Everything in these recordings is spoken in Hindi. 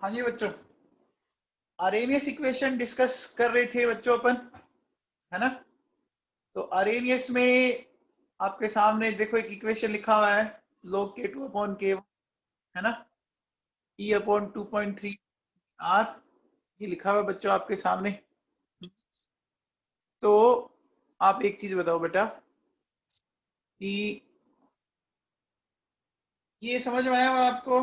हाँ जी बच्चों, आरेनियस इक्वेशन डिस्कस कर रहे थे बच्चों अपन, है ना। तो आरेनियस में आपके सामने देखो एक इक्वेशन लिखा हुआ है, log k2 अपॉन k1, है ना। E अपॉन 2.3 r, ये लिखा हुआ है बच्चों आपके सामने। तो आप एक चीज बताओ बेटा कि ये समझ में आया हुआ आपको?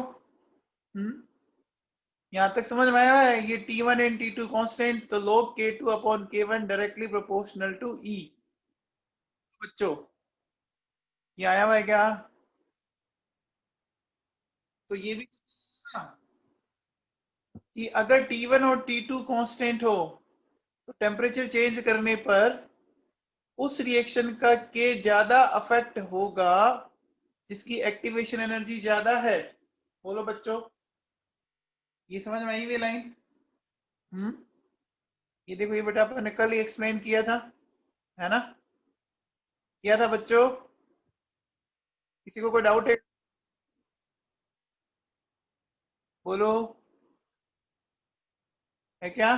यहाँ तक समझ में आया हुआ है? ये T1 एंड T2 कांस्टेंट, तो log k2 upon k1 directly proportional to E। बच्चों ये आया हुआ है क्या? तो ये भी कि अगर T1 और T2 कांस्टेंट हो तो टेम्परेचर चेंज करने पर उस रिएक्शन का K ज्यादा अफेक्ट होगा जिसकी एक्टिवेशन एनर्जी ज्यादा है। बोलो बच्चों, ये समझ में आई हुई लाइन? ये देखो, ये बेटा आपने कल ही एक्सप्लेन किया था, है ना। किया था बच्चों? किसी को कोई डाउट है? बोलो, है क्या?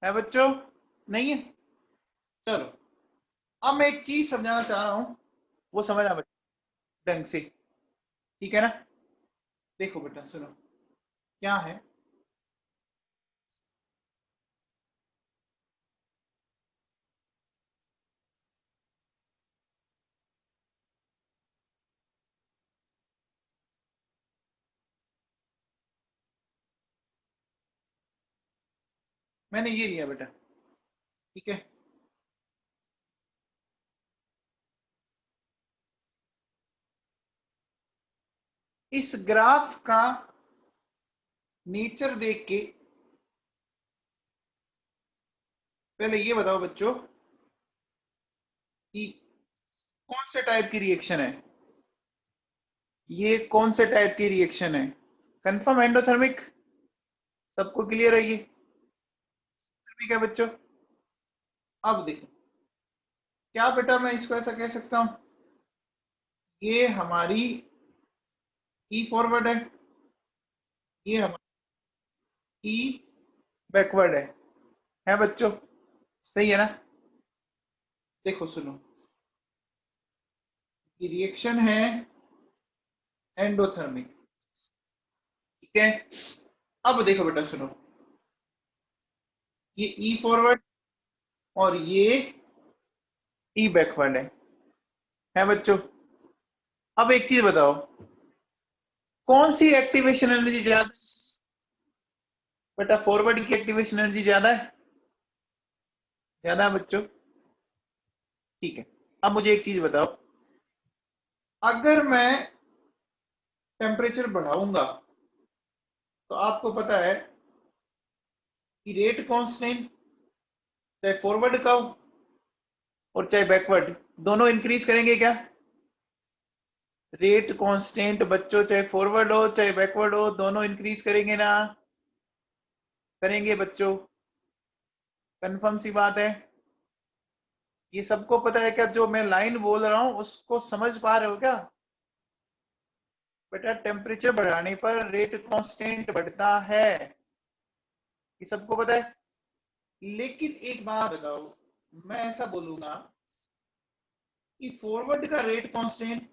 है बच्चों? नहीं है? चलो, अब मैं एक चीज समझाना चाह रहा हूं, वो समझना बच्चों ढंग से, ठीक है ना। देखो बेटा सुनो, क्या है। मैंने ये लिया बेटा, ठीक है। इस ग्राफ का नेचर देख के पहले ये बताओ बच्चों कि कौन से टाइप की रिएक्शन है ये, कौन से टाइप की रिएक्शन है? Confirm endothermic? सबको क्लियर है ये? ठीक है बच्चों। अब देखो, क्या बेटा मैं इसको ऐसा कह सकता हूं, ये हमारी ई फॉरवर्ड ये हमारी ई बैकवर्ड है बच्चों? सही है ना। देखो सुनो, ये रिएक्शन है एंडोथर्मिक, ठीक है। अब देखो बेटा सुनो, ये ई फॉरवर्ड और ये ई बैकवर्ड है बच्चों। अब एक चीज बताओ, कौन सी एक्टिवेशन एनर्जी ज्यादा? बेटा फॉरवर्ड की एक्टिवेशन एनर्जी ज्यादा है, ज्यादा है बच्चों, ठीक है। अब मुझे एक चीज बताओ, अगर मैं टेम्परेचर बढ़ाऊंगा तो आपको पता है कि रेट कांस्टेंट चाहे फॉरवर्ड का हो और चाहे बैकवर्ड, दोनों इंक्रीज करेंगे क्या? रेट कांस्टेंट बच्चों चाहे फॉरवर्ड हो चाहे बैकवर्ड हो, दोनों इंक्रीज करेंगे ना? करेंगे बच्चों, कंफर्म सी बात है। ये सबको पता है क्या? जो मैं लाइन बोल रहा हूं उसको समझ पा रहे हो क्या? बेटा टेम्परेचर बढ़ाने पर रेट कांस्टेंट बढ़ता है, ये सबको पता है। लेकिन एक बात बताओ, मैं ऐसा बोलूंगा कि फॉरवर्ड का रेट कांस्टेंट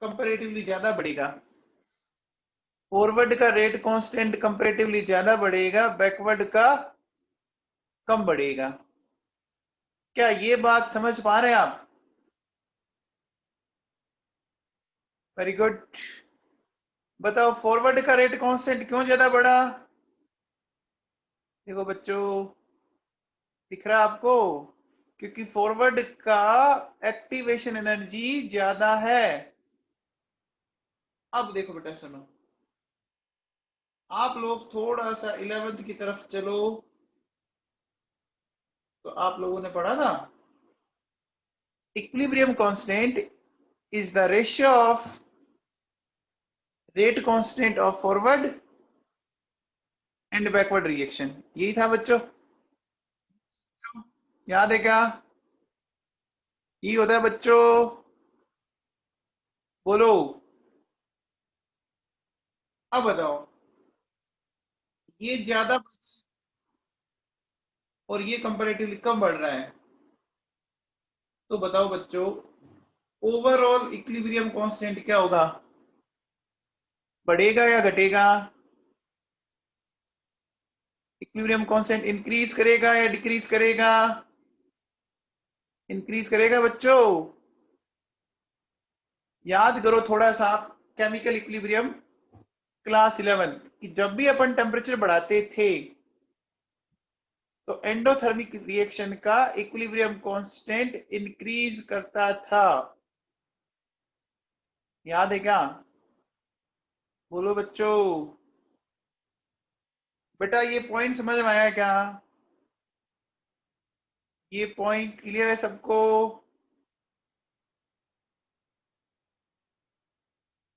कंपैरेटिवली ज्यादा बढ़ेगा, फॉरवर्ड का रेट कांस्टेंट कंपैरेटिवली ज्यादा बढ़ेगा, बैकवर्ड का कम बढ़ेगा। क्या ये बात समझ पा रहे हैं आप? Very good. बताओ फॉरवर्ड का रेट कांस्टेंट क्यों ज्यादा बढ़ा? देखो बच्चों, दिख रहा है आपको? क्योंकि फॉरवर्ड का एक्टिवेशन एनर्जी ज्यादा है। अब देखो बेटा सुनो, आप लोग थोड़ा सा 11th की तरफ चलो, तो आप लोगों ने पढ़ा था equilibrium constant is the ratio of rate constant of forward and backward reaction, यही था बच्चों। याद है क्या? ई होता है बच्चों, बोलो। अब बताओ, ये ज्यादा और ये कंपैरेटिवली कम बढ़ रहा है, तो बताओ बच्चों, ओवरऑल इक्विलिब्रियम कांस्टेंट क्या होगा? बढ़ेगा या घटेगा? इक्विलिब्रियम कांस्टेंट इंक्रीज करेगा या डिक्रीज करेगा? इंक्रीज करेगा बच्चों। याद करो थोड़ा सा केमिकल इक्विलिब्रियम क्लास 11 कि जब भी अपन टेम्परेचर बढ़ाते थे तो एंडोथर्मिक रिएक्शन का इक्विलिब्रियम कांस्टेंट इंक्रीज करता था। याद है क्या? बोलो बच्चों। बेटा ये पॉइंट समझ में आया क्या? ये पॉइंट क्लियर है सबको?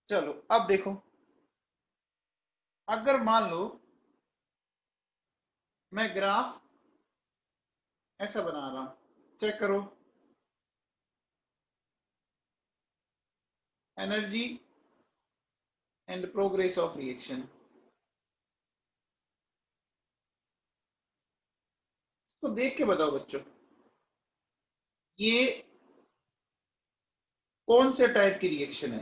चलो अब देखो, अगर मान लो मैं ग्राफ ऐसा बना रहा हूं, चेक करो, energy and progress of reaction, तो देख के बताओ बच्चों, ये कौन से टाइप की रिएक्शन है?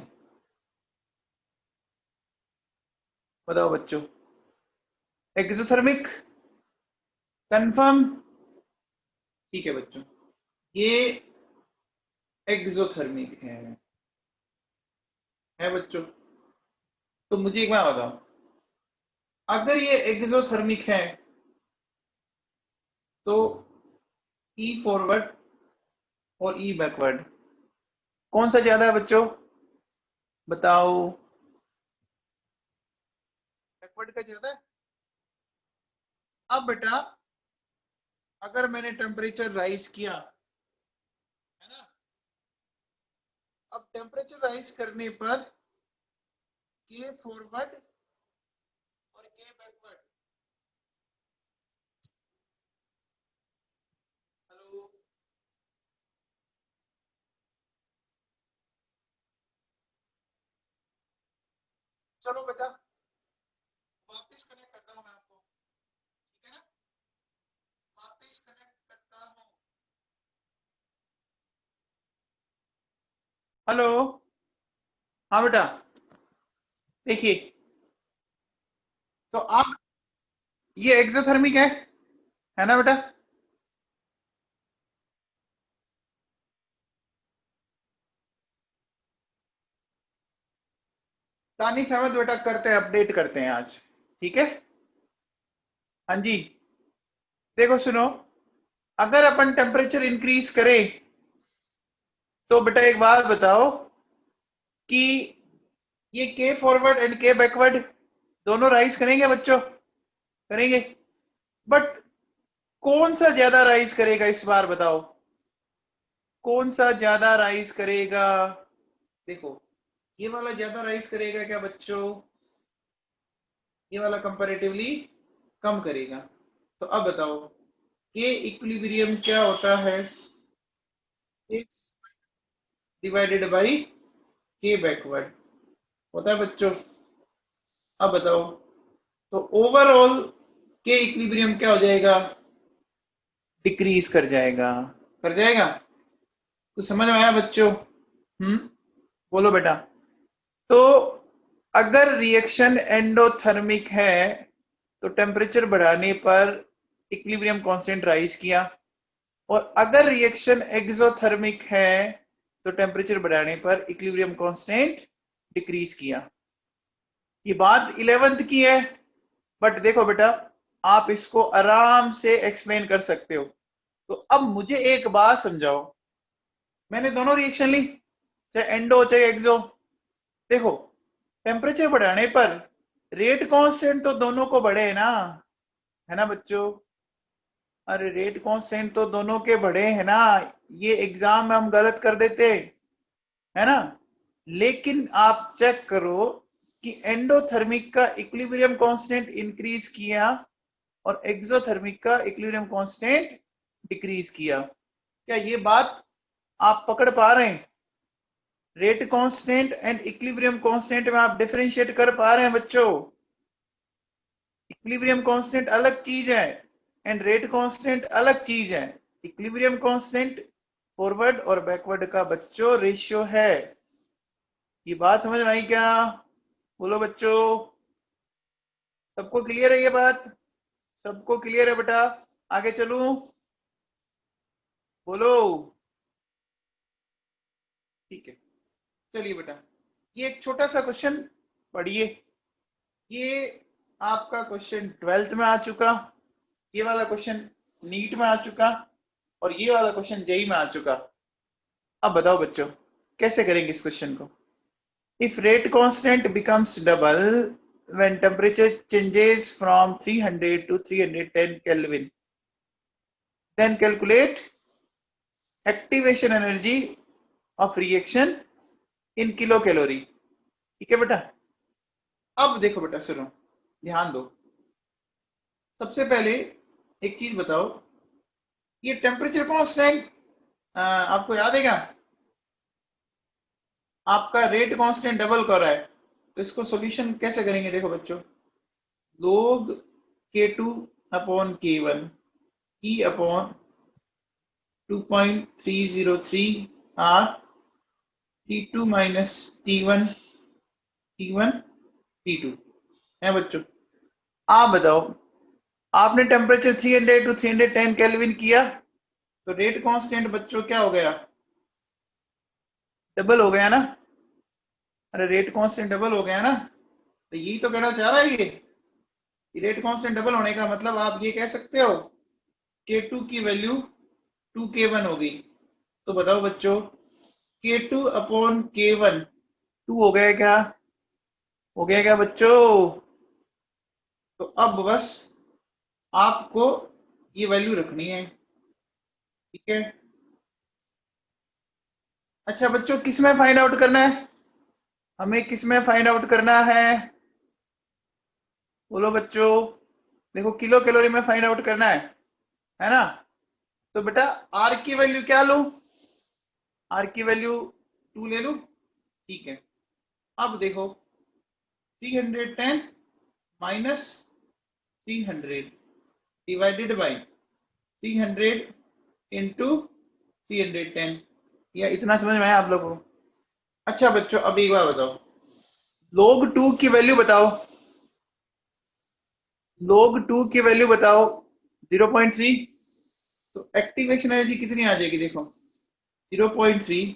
बताओ बच्चों। एक्सोथर्मिक? कंफर्म? ठीक है बच्चों, ये एक्सोथर्मिक है बच्चों। तो मुझे एक बात बताओ, अगर ये एक्सोथर्मिक है तो ई फॉरवर्ड और ई बैकवर्ड कौन सा ज्यादा है बच्चों? बताओ। बैकवर्ड का ज्यादा है। अब बेटा, अगर मैंने टेम्परेचर राइज किया, है ना, अब टेम्परेचर राइज करने पर के फॉरवर्ड और के बैकवर्ड, हेलो, चलो बेटा वापस कनेक्ट करता हूं मैं आपको, ठीक है ना, वापस कनेक्ट करता हूं। हेलो। हाँ बेटा, देखिए, तो अब ये एक्सोथर्मिक है ना बेटा? तानी सहमत बेटा, करते हैं, अपडेट करते हैं आज, ठीक है। हाँ जी, देखो सुनो, अगर अपन टेम्परेचर इंक्रीज करें तो बेटा एक बात बताओ कि ये के फॉरवर्ड एंड के बैकवर्ड दोनों राइज करेंगे बच्चों? करेंगे। बट कौन सा ज्यादा राइज करेगा इस बार बताओ? कौन सा ज्यादा राइज करेगा? देखो, ये वाला ज्यादा राइज करेगा क्या बच्चों? ये वाला कंपैरेटिवली कम करेगा। तो अब बताओ, के इक्विलिब्रियम क्या होता है? डिवाइडेड बाई के बैकवर्ड होता है बच्चों। अब बताओ, तो ओवरऑल के इक्विलिब्रियम क्या हो जाएगा? डिक्रीज कर जाएगा। कर जाएगा। तो समझ में आया बच्चों? बोलो बेटा। तो अगर रिएक्शन एंडोथर्मिक है तो टेम्परेचर बढ़ाने पर इक्विलिब्रियम कांस्टेंट राइज किया, और अगर रिएक्शन एक्सोथर्मिक है तो टेम्परेचर बढ़ाने पर इक्विलिब्रियम कांस्टेंट डिक्रीज किया। ये बात 11th की है, बट देखो बेटा, आप इसको आराम से एक्सप्लेन कर सकते हो। तो अब मुझे एक बात समझाओ, मैंने दोनों रिएक्शन ली, चाहे एंडो चाहे एक्सो, देखो टेम्परेचर बढ़ाने पर रेट कांस्टेंट तो दोनों को बढ़े है ना, है ना बच्चों? अरे रेट कांस्टेंट तो दोनों के बढ़े हैं ना, ये एग्जाम में हम गलत कर देते, है ना? लेकिन आप चेक करो कि एंडोथर्मिक का इक्विलिब्रियम कांस्टेंट इंक्रीज किया और एक्सोथर्मिक का इक्विलिब्रियम कांस्टेंट डिक्रीज किया। क्या ये बात आप पकड़ पा रहे हैं? Rate constant and equilibrium constant में आप डिफरेंशिएट कर पा रहे हैं बच्चों? इक्विलिब्रियम कांस्टेंट अलग चीज है एंड रेट कांस्टेंट अलग चीज है। इक्विलिब्रियम कांस्टेंट फॉरवर्ड और बैकवर्ड का बच्चों रेशियो है। ये बात समझ में आई क्या? बोलो बच्चों, सबको क्लियर है ये बात? सबको क्लियर है बेटा? आगे चलूं? बोलो। ठीक है, चलिए बेटा, ये एक छोटा सा क्वेश्चन पढ़िए। ये आपका क्वेश्चन 12th में आ चुका, ये वाला क्वेश्चन नीट में आ चुका, और ये वाला क्वेश्चन जेई में आ चुका। अब बताओ बच्चों कैसे करेंगे इस क्वेश्चन को? If rate constant becomes double when temperature changes from 300 to 310 kelvin, then calculate activation energy of reaction in kilo calorie. ठीक है बेटा? अब देखो बेटा, सुनो, ध्यान दो। सबसे पहले एक चीज बताओ, ये टेम्परेचर कांस्टेंट आपको याद है क्या? आपका रेट कांस्टेंट डबल कर रहा है, तो इसको सॉल्यूशन कैसे करेंगे? देखो बच्चों, log K2 upon K1 E upon 2.303 R T2 minus T1 T2 है बच्चों। आप बताओ, आपने टेम्परेचर 300 to 310 केल्विन किया, तो रेट कांस्टेंट बच्चों क्या हो गया? डबल हो गया ना? अरे रेट कांस्टेंट डबल हो गया ना? तो यही तो कहना चाह रहा है ये रेट कांस्टेंट डबल होने का मतलब आप ये कह सकते हो K2 की वैल्यू 2K1 होगी। तो बताओ बच्चों, K2 अपॉन K1 2 हो गया क्या? हो गया क्या बच्चों? तो अब बस आपको ये वैल्यू रखनी है। ठीक है? अच्छा बच्चों, किस में फाइंड आउट करना है? हमें किस में फाइंड आउट करना है? बोलो बच्चों। देखो, किलो कैलोरी में फाइंड आउट करना है ना? तो बेटा आर की वैल्यू क्या लूं? आर की वैल्यू 2 ले लूं? ठीक है। अब देखो, 310 माइनस 300 डिवाइडेड बाई 300 इंटू 310, या इतना समझ में आया आप लोगों को? अच्छा बच्चों, अब एक बार बताओ, log 2 की वैल्यू बताओ। log 2 की वैल्यू बताओ 0.3। तो एक्टिवेशन एनर्जी कितनी आ जाएगी? देखो 0.3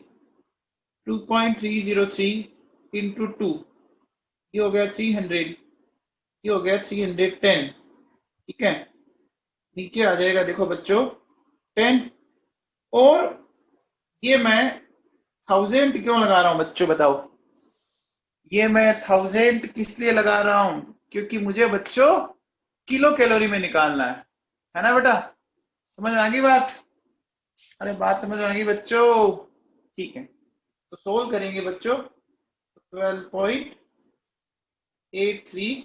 2.303 इंटू 2, ये हो गया 300, ये हो गया 310। ठीक है? नीचे आ जाएगा देखो बच्चों 10, और ये मैं 1000 क्यों लगा रहा हूं बच्चों बताओ? ये मैं 1000 किस लिए लगा रहा हूं? क्योंकि मुझे बच्चों किलो कैलोरी में निकालना है ना बेटा? समझ में आ गई बात? अरे बात समझ में आ गई बच्चों? ठीक है, तो सोल्व करेंगे बच्चों, 12.83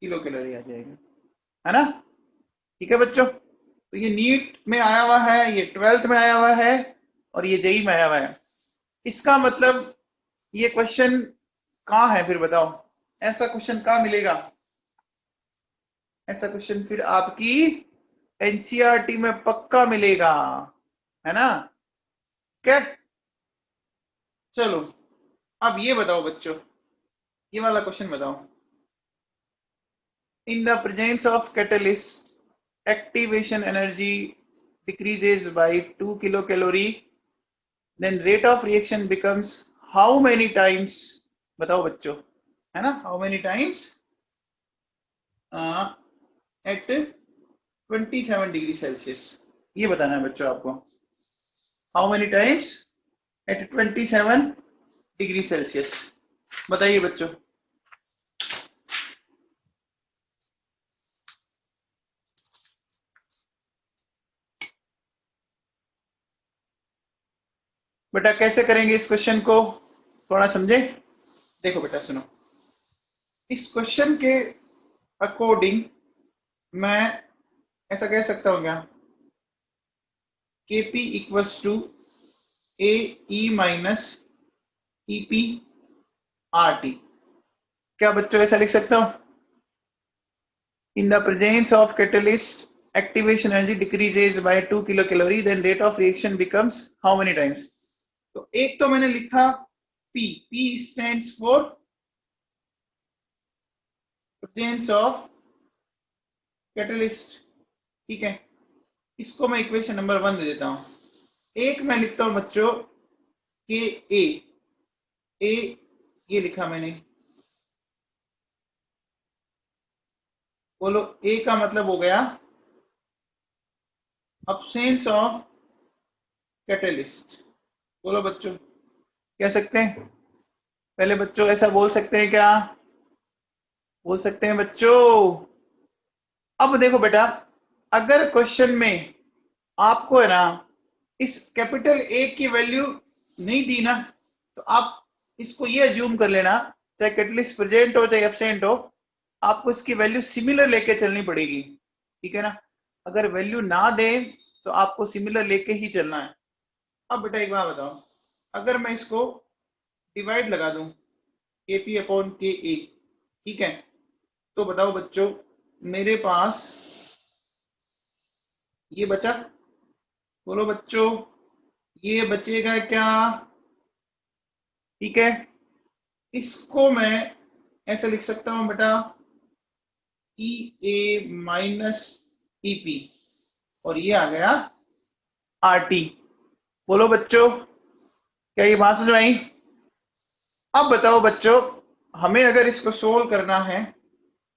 किलो कैलोरी आ जाएगा, है ना? ठीक है बच्चों? तो ये नीट में आया हुआ है, ये 12th में आया हुआ है, और ये जेई में आया हुआ है। इसका मतलब ये क्वेश्चन कहाँ है फिर बताओ? ऐसा क्वेश्चन कहाँ मिलेगा? ऐसा क्वेश्चन फिर आपकी एनसीईआरटी में पक्का मिलेगा, है ना? क्या? चलो, अब ये बताओ बच्चों, ये वाला क्वेश्चन बताओ। इन the presence of catalyst activation energy decreases by 2 kilocalorie, then rate of reaction becomes how many times? बताओ बच्चों, है ना? how many times at 27 degree Celsius? ये बताना है बच्चों आपको। how many times at 27 degree Celsius? बताइए बच्चों। बेटा कैसे करेंगे इस क्वेश्चन को, थोड़ा समझे? देखो बेटा सुनो, इस क्वेश्चन के अकॉर्डिंग मैं ऐसा कह सकता हूं क्या KP equals to AE minus EP RT। क्या बच्चों ऐसा लिख सकता हूं? In the presence of catalyst, activation energy decreases by 2 kilocalorie, then rate of reaction becomes how many times? तो एक तो मैंने लिखा P, P stands for presence of catalyst, ठीक है, इसको मैं इक्वेशन नंबर 1 दे देता हूं। एक मैं लिखता हूं बच्चों के ए ये लिखा मैंने, बोलो ए का मतलब हो गया absence of catalyst। बोलो बच्चों कह सकते हैं? पहले बच्चों ऐसा बोल सकते हैं क्या? बोल सकते हैं बच्चों? अब देखो बेटा, अगर क्वेश्चन में आपको है ना इस कैपिटल ए की वैल्यू नहीं दी ना, तो आप इसको ये अज्यूम कर लेना, चाहे कैटलिस्ट प्रेजेंट हो चाहे एब्सेंट हो, आपको इसकी वैल्यू सिमिलर लेके चलनी पड़ेगी, ठीक है ना। अगर वैल्यू ना दे तो आपको सिमिलर लेके ही चलना है। अब बेटा एक बात बताओ, अगर मैं इसको डिवाइड लगा दूं KP अपॉन KA, ठीक है, तो बताओ बच्चों मेरे पास ये बचा, बोलो बच्चों ये बचेगा क्या? ठीक है, इसको मैं ऐसे लिख सकता हूं बेटा EA माइनस EP, और ये आ गया RT। बोलो बच्चों क्या ये बात समझ आई? अब बताओ बच्चों, हमें अगर इसको सोल्व करना है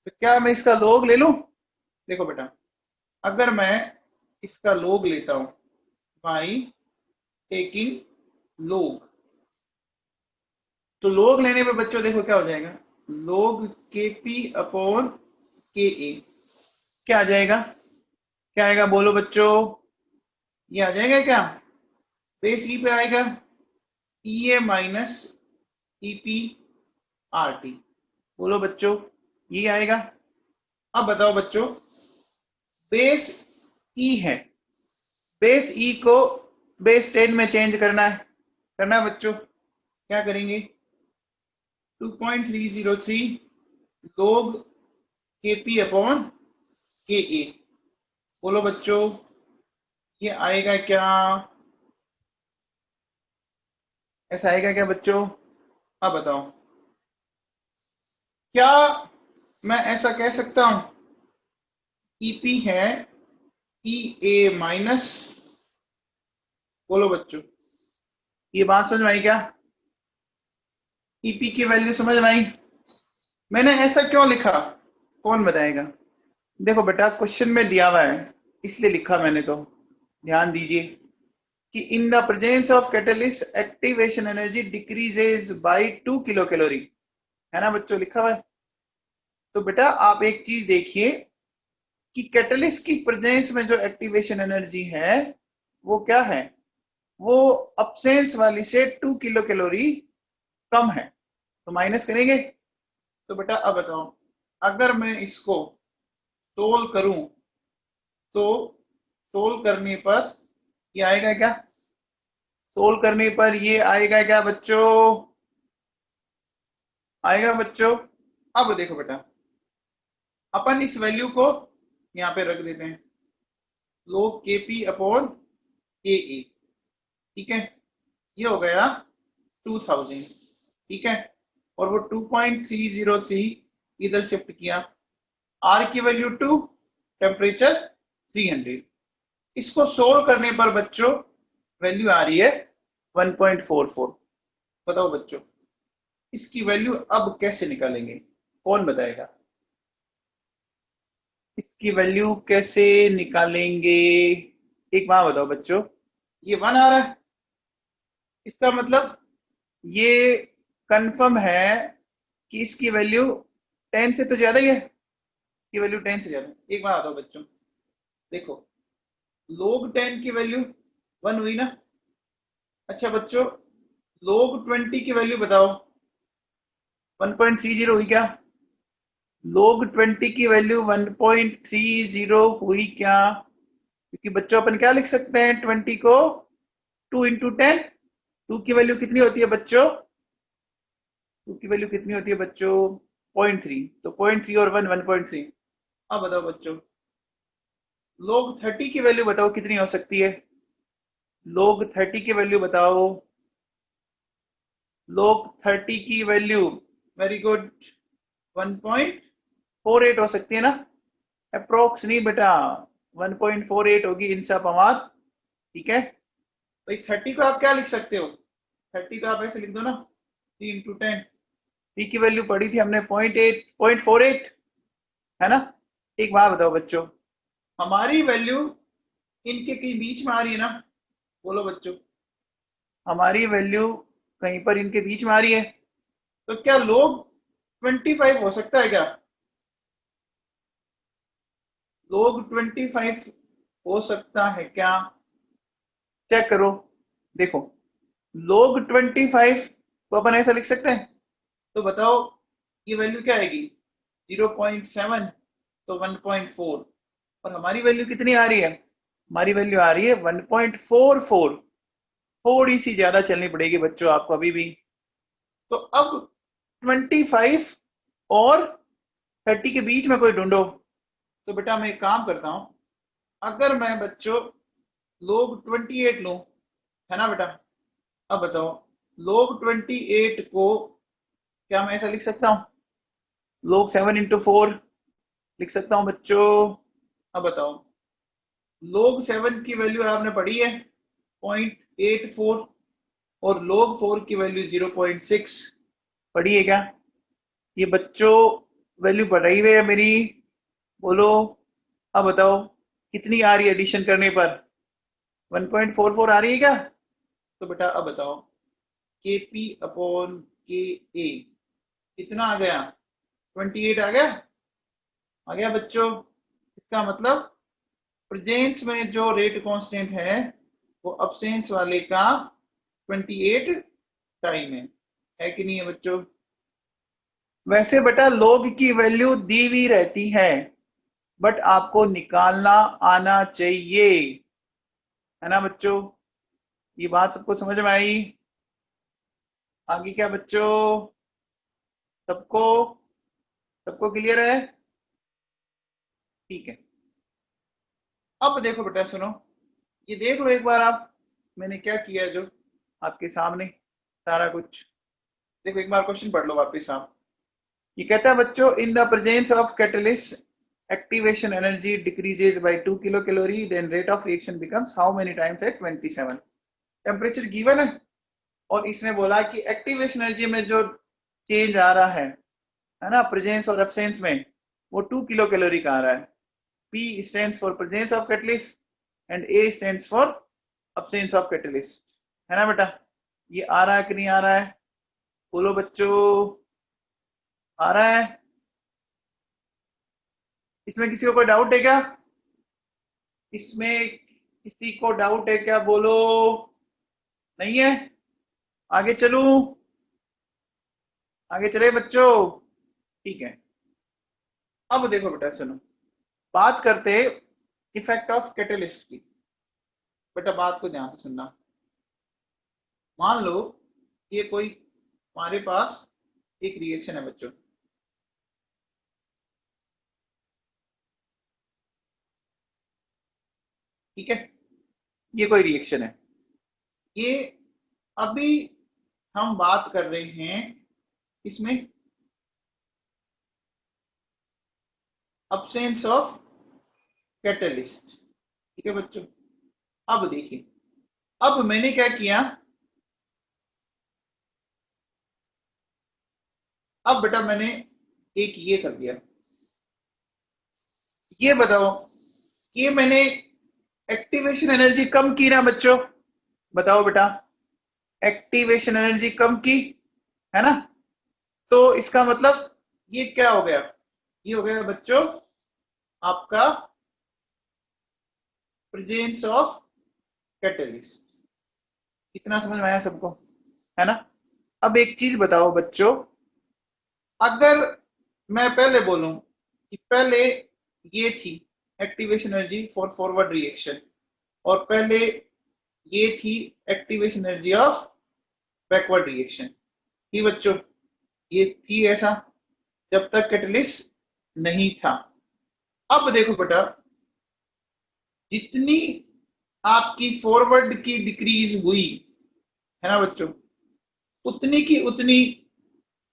तो क्या मैं इसका लॉग ले लूं? देखो बेटा, अगर मैं इसका लॉग लेता हूं बाई टेकिंग लॉग, तो लॉग लेने पे बच्चों देखो क्या हो जाएगा, log KP अपॉन KA क्या आ जाएगा? क्या आएगा बोलो बच्चों? ये आ जाएगा क्या? बेस ई पे आएगा EA माइनस EP RT। बोलो बच्चों ये आएगा। अब बताओ बच्चों, बेस ई है, बेस ई को बेस 10 में चेंज करना है बच्चों, क्या करेंगे? 2.303 log KP अपॉन KA। बोलो बच्चों ये आएगा क्या? ऐसा आएगा क्या बच्चों? अब बताओ क्या मैं ऐसा कह सकता हूं EP है EA माइनस, बोलो बच्चों ये बात समझ में आई क्या? EP की वैल्यू समझ में आई? मैंने ऐसा क्यों लिखा, कौन बताएगा? देखो बेटा क्वेश्चन में दिया हुआ है इसलिए लिखा मैंने, तो ध्यान दीजिए कि इन the presence of catalyst activation energy decreases by 2 kilo calorie, है ना बच्चों लिखा हुआ है। तो बेटा आप एक चीज देखिए कि कैटलिस्ट की प्रेजेंस में जो एक्टिवेशन एनर्जी है वो क्या है, वो अब्सेंस वाली से 2 किलो कैलोरी कम है, तो माइनस करेंगे। तो बेटा अब बताओ अगर मैं इसको सोल्व करूं तो सोल्व करने पर ये आएगा क्या? सोल्व करने पर ये आएगा क्या बच्चों? आएगा बच्चों? अब देखो बेटा अपन इस वैल्यू को यहाँ पे रख देते हैं, log KP अपॉन KA, ठीक है, ये हो गया 2000, ठीक है, और वो 2.303 इधर शिफ्ट किया, R की वैल्यू 2, टेम्परेचर 300। इसको सोल्व करने पर बच्चों वैल्यू आ रही है 1.44। बताओ बच्चों इसकी वैल्यू अब कैसे निकालेंगे, कौन बताएगा? इसकी वैल्यू कैसे निकालेंगे? एक बात बताओ बच्चों, ये 1 आ रहा है, इसका मतलब ये कंफर्म है कि इसकी वैल्यू 10 से तो ज्यादा ही है, इसकी वैल्यू 10 से ज्यादा। एक बात बताओ बच्चों, देखो log 10 की वैल्यू 1 हुई ना। अच्छा बच्चों log 20 की वैल्यू बताओ, 1.30 हुई क्या? log 20 की वैल्यू 1.30 हुई क्या? क्योंकि बच्चों अपन क्या लिख सकते हैं, 20 को 2 इंटू 10, 2 की वैल्यू कितनी होती है बच्चों, 2 की वैल्यू कितनी होती है बच्चों, 0.3, तो 0.3 और 1 1.3। अब बताओ बच्चों, log 30 की वैल्यू बताओ कितनी हो सकती है, log 30 की वैल्यू बताओ, log 30 की वैल्यू, वेरी गुड, 1.48 हो सकती है ना, अप्रोक्स नहीं बेटा, 1.48 होगी इंसाफ अमाद, ठीक है। भाई 30 को आप क्या लिख सकते हो, 30 को आप ऐसे लिख दो ना, 3 इंटू 10, टी की वैल्यू पढ़ी थी हमने 0.48 है ना। एक बात बताओ बच्चों, हमारी वैल्यू इनके कहीं बीच में आ रही है ना, बोलो बच्चों, हमारी वैल्यू कहीं पर इनके बीच में आ रही है, तो क्या लोग 25 हो सकता है क्या, लोग 25 हो सकता है क्या, चेक करो। देखो लोग 25 को अपन ऐसा लिख सकते हैं, तो बताओ ये वैल्यू क्या आएगी, 0.7, तो 1.4, और हमारी वैल्यू कितनी आ रही है, हमारी वैल्यू आ रही है 1.44, थोड़ी सी ज्यादा चलनी पड़ेगी बच्चों आपको अभी भी। तो अब 25 और 30 के बीच में कोई ढूंढो, तो बेटा मैं एक काम करता हूं, अगर मैं बच्चों लोग 28 लूं, है ना बेटा, अब बताओ लोग 28 को क्या मैं ऐसा लिख सकता हूं, लोग 7 इंटू 4 लिख सकता हूं बच्चों। अब बताओ लोग 7 की वैल्यू आपने पढ़ी है 0.84, और लोग 4 की वैल्यू 0.6 पढ़ी है क्या, ये बच्चों वैल्यू बढ़ाई हुई है मेरी, बोलो। अब बताओ कितनी आ रही है एडिशन करने पर, 1.44 आ रही है क्या, तो बेटा अब बताओ के पी अपॉन के ए कितना आ गया, 28 आ गया बच्चों। इसका मतलब प्रेजेंस में जो रेट कांस्टेंट वो अब्सेंस वाले का 28 टाइम है कि नहीं है बच्चों। वैसे बेटा लोग की वैल्यू दी हुई रहती है, बट आपको निकालना आना चाहिए, है ना बच्चों, ये बात सबको समझ में आई, आगे क्या बच्चों, सबको सबको क्लियर है, ठीक है। अब देखो बेटा सुनो, ये देख लो एक बार आप, मैंने क्या किया जो आपके सामने सारा कुछ, देखो एक बार क्वेश्चन पढ़ लो वापस आप। ये कहता है बच्चों, in the presence of catalyst activation energy decreases by 2 kilo calorie, then rate of reaction becomes how many times at 27। Temperature given है, और इसने बोला कि एक्टिवेशन एनर्जी में जो चेंज आ रहा है ना, प्रेजेंस और एब्सेंस में, वो 2 किलो कैलोरी का आ रहा है। P stands for presence of catalyst and A stands for absence of catalyst, है ना बेटा, ये आ रहा है कि नहीं आ रहा है, बोलो बच्चों, आ रहा है, इसमें किसी को कोई डाउट है क्या, इसमें किसी को डाउट है क्या, बोलो, नहीं है, आगे चलूं, आगे चले बच्चों, ठीक है। अब देखो बेटा सुनो, बात करते इफेक्ट ऑफ कैटलिस्ट की, बेटा बात को ध्यान से सुनना। मान लो ये कोई हमारे पास एक रिएक्शन है बच्चों, ठीक है, ये कोई रिएक्शन है, ये अभी हम बात कर रहे हैं इसमें अब्सेंस ऑफ कैटलिस्ट, ठीक है बच्चों। अब देखिए, अब मैंने क्या किया, अब बेटा मैंने एक ये कर दिया, ये बताओ, ये मैंने एक्टिवेशन एनर्जी कम की ना बच्चों, बताओ बेटा, एक्टिवेशन एनर्जी कम की, है ना, तो इसका मतलब ये क्या हो गया, ये हो गया बच्चों आपका प्रेजेंस ऑफ कैटलिस्ट। इतना समझ में आया सबको, है ना। अब एक चीज बताओ बच्चों, अगर मैं पहले बोलूं कि पहले ये थी, activation energy for forward reaction, और पहले ये थी activation energy of backward reaction. थी बच्चों, ये थी ऐसा जब तक कैटलिस्ट नहीं था। अब देखो बेटा, जितनी आपकी फॉरवर्ड की डिक्रीज हुई है ना बच्चों, उतनी की उतनी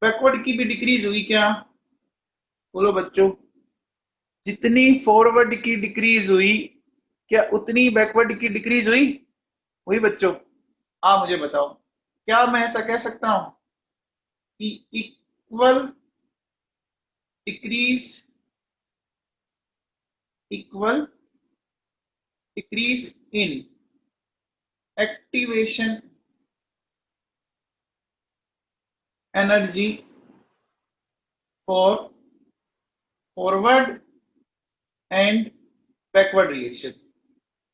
बैकवर्ड की भी डिक्रीज हुई क्या? बोलो बच्चों, जितनी फॉरवर्ड की डिक्रीज हुई क्या उतनी बैकवर्ड की डिक्रीज हुई? हुई बच्चों? आप मुझे बताओ, क्या मैं ऐसा कह सकता हूं कि equal decrease equal decrease in activation energy for forward and backward reaction?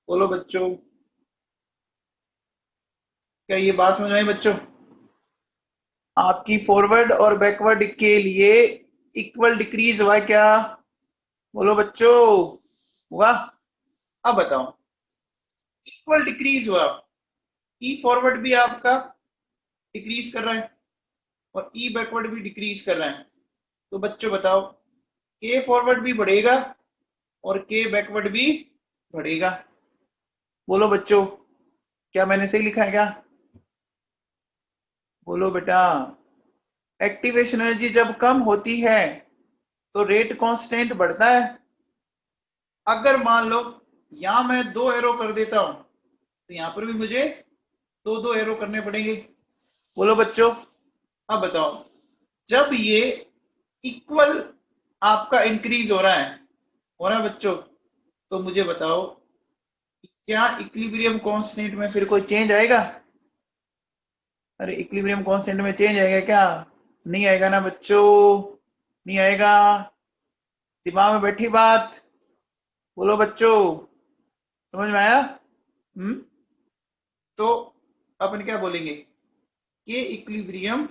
बोलो बच्चों, क्या ये बात समझ आई बच्चों? आपकी फॉरवर्ड और बैकवर्ड के लिए इक्वल डिक्रीज हुआ क्या? बोलो बच्चों, हुआ? अब बताओ, इक्वल डिक्रीज हुआ, ई फॉरवर्ड भी आपका डिक्रीज कर रहा है और ई बैकवर्ड भी डिक्रीज कर रहा है, तो बच्चों बताओ, के फॉरवर्ड भी बढ़ेगा और के बैकवर्ड भी बढ़ेगा? बोलो बच्चों, क्या मैंने सही लिखा है क्या? बोलो बेटा, एक्टिवेशन एनर्जी जब कम होती है तो रेट कांस्टेंट बढ़ता है। अगर मान लो यहां मैं 2 एरो कर देता हूं तो यहां पर भी मुझे 2 एरो करने पड़ेंगे। बोलो बच्चों, अब बताओ, जब ये इक्वल आपका इंक्रीज हो रहा है बच्चों, तो मुझे बताओ क्या इक्विलिब्रियम कांस्टेंट में फिर कोई चेंज आएगा? अरे इक्विलिब्रियम कांस्टेंट में चेंज आएगा क्या? नहीं आएगा ना बच्चों, नहीं आएगा। दिमाग में बैठी बात? बोलो बच्चों, समझ में आया? तो अपन क्या बोलेंगे कि equilibrium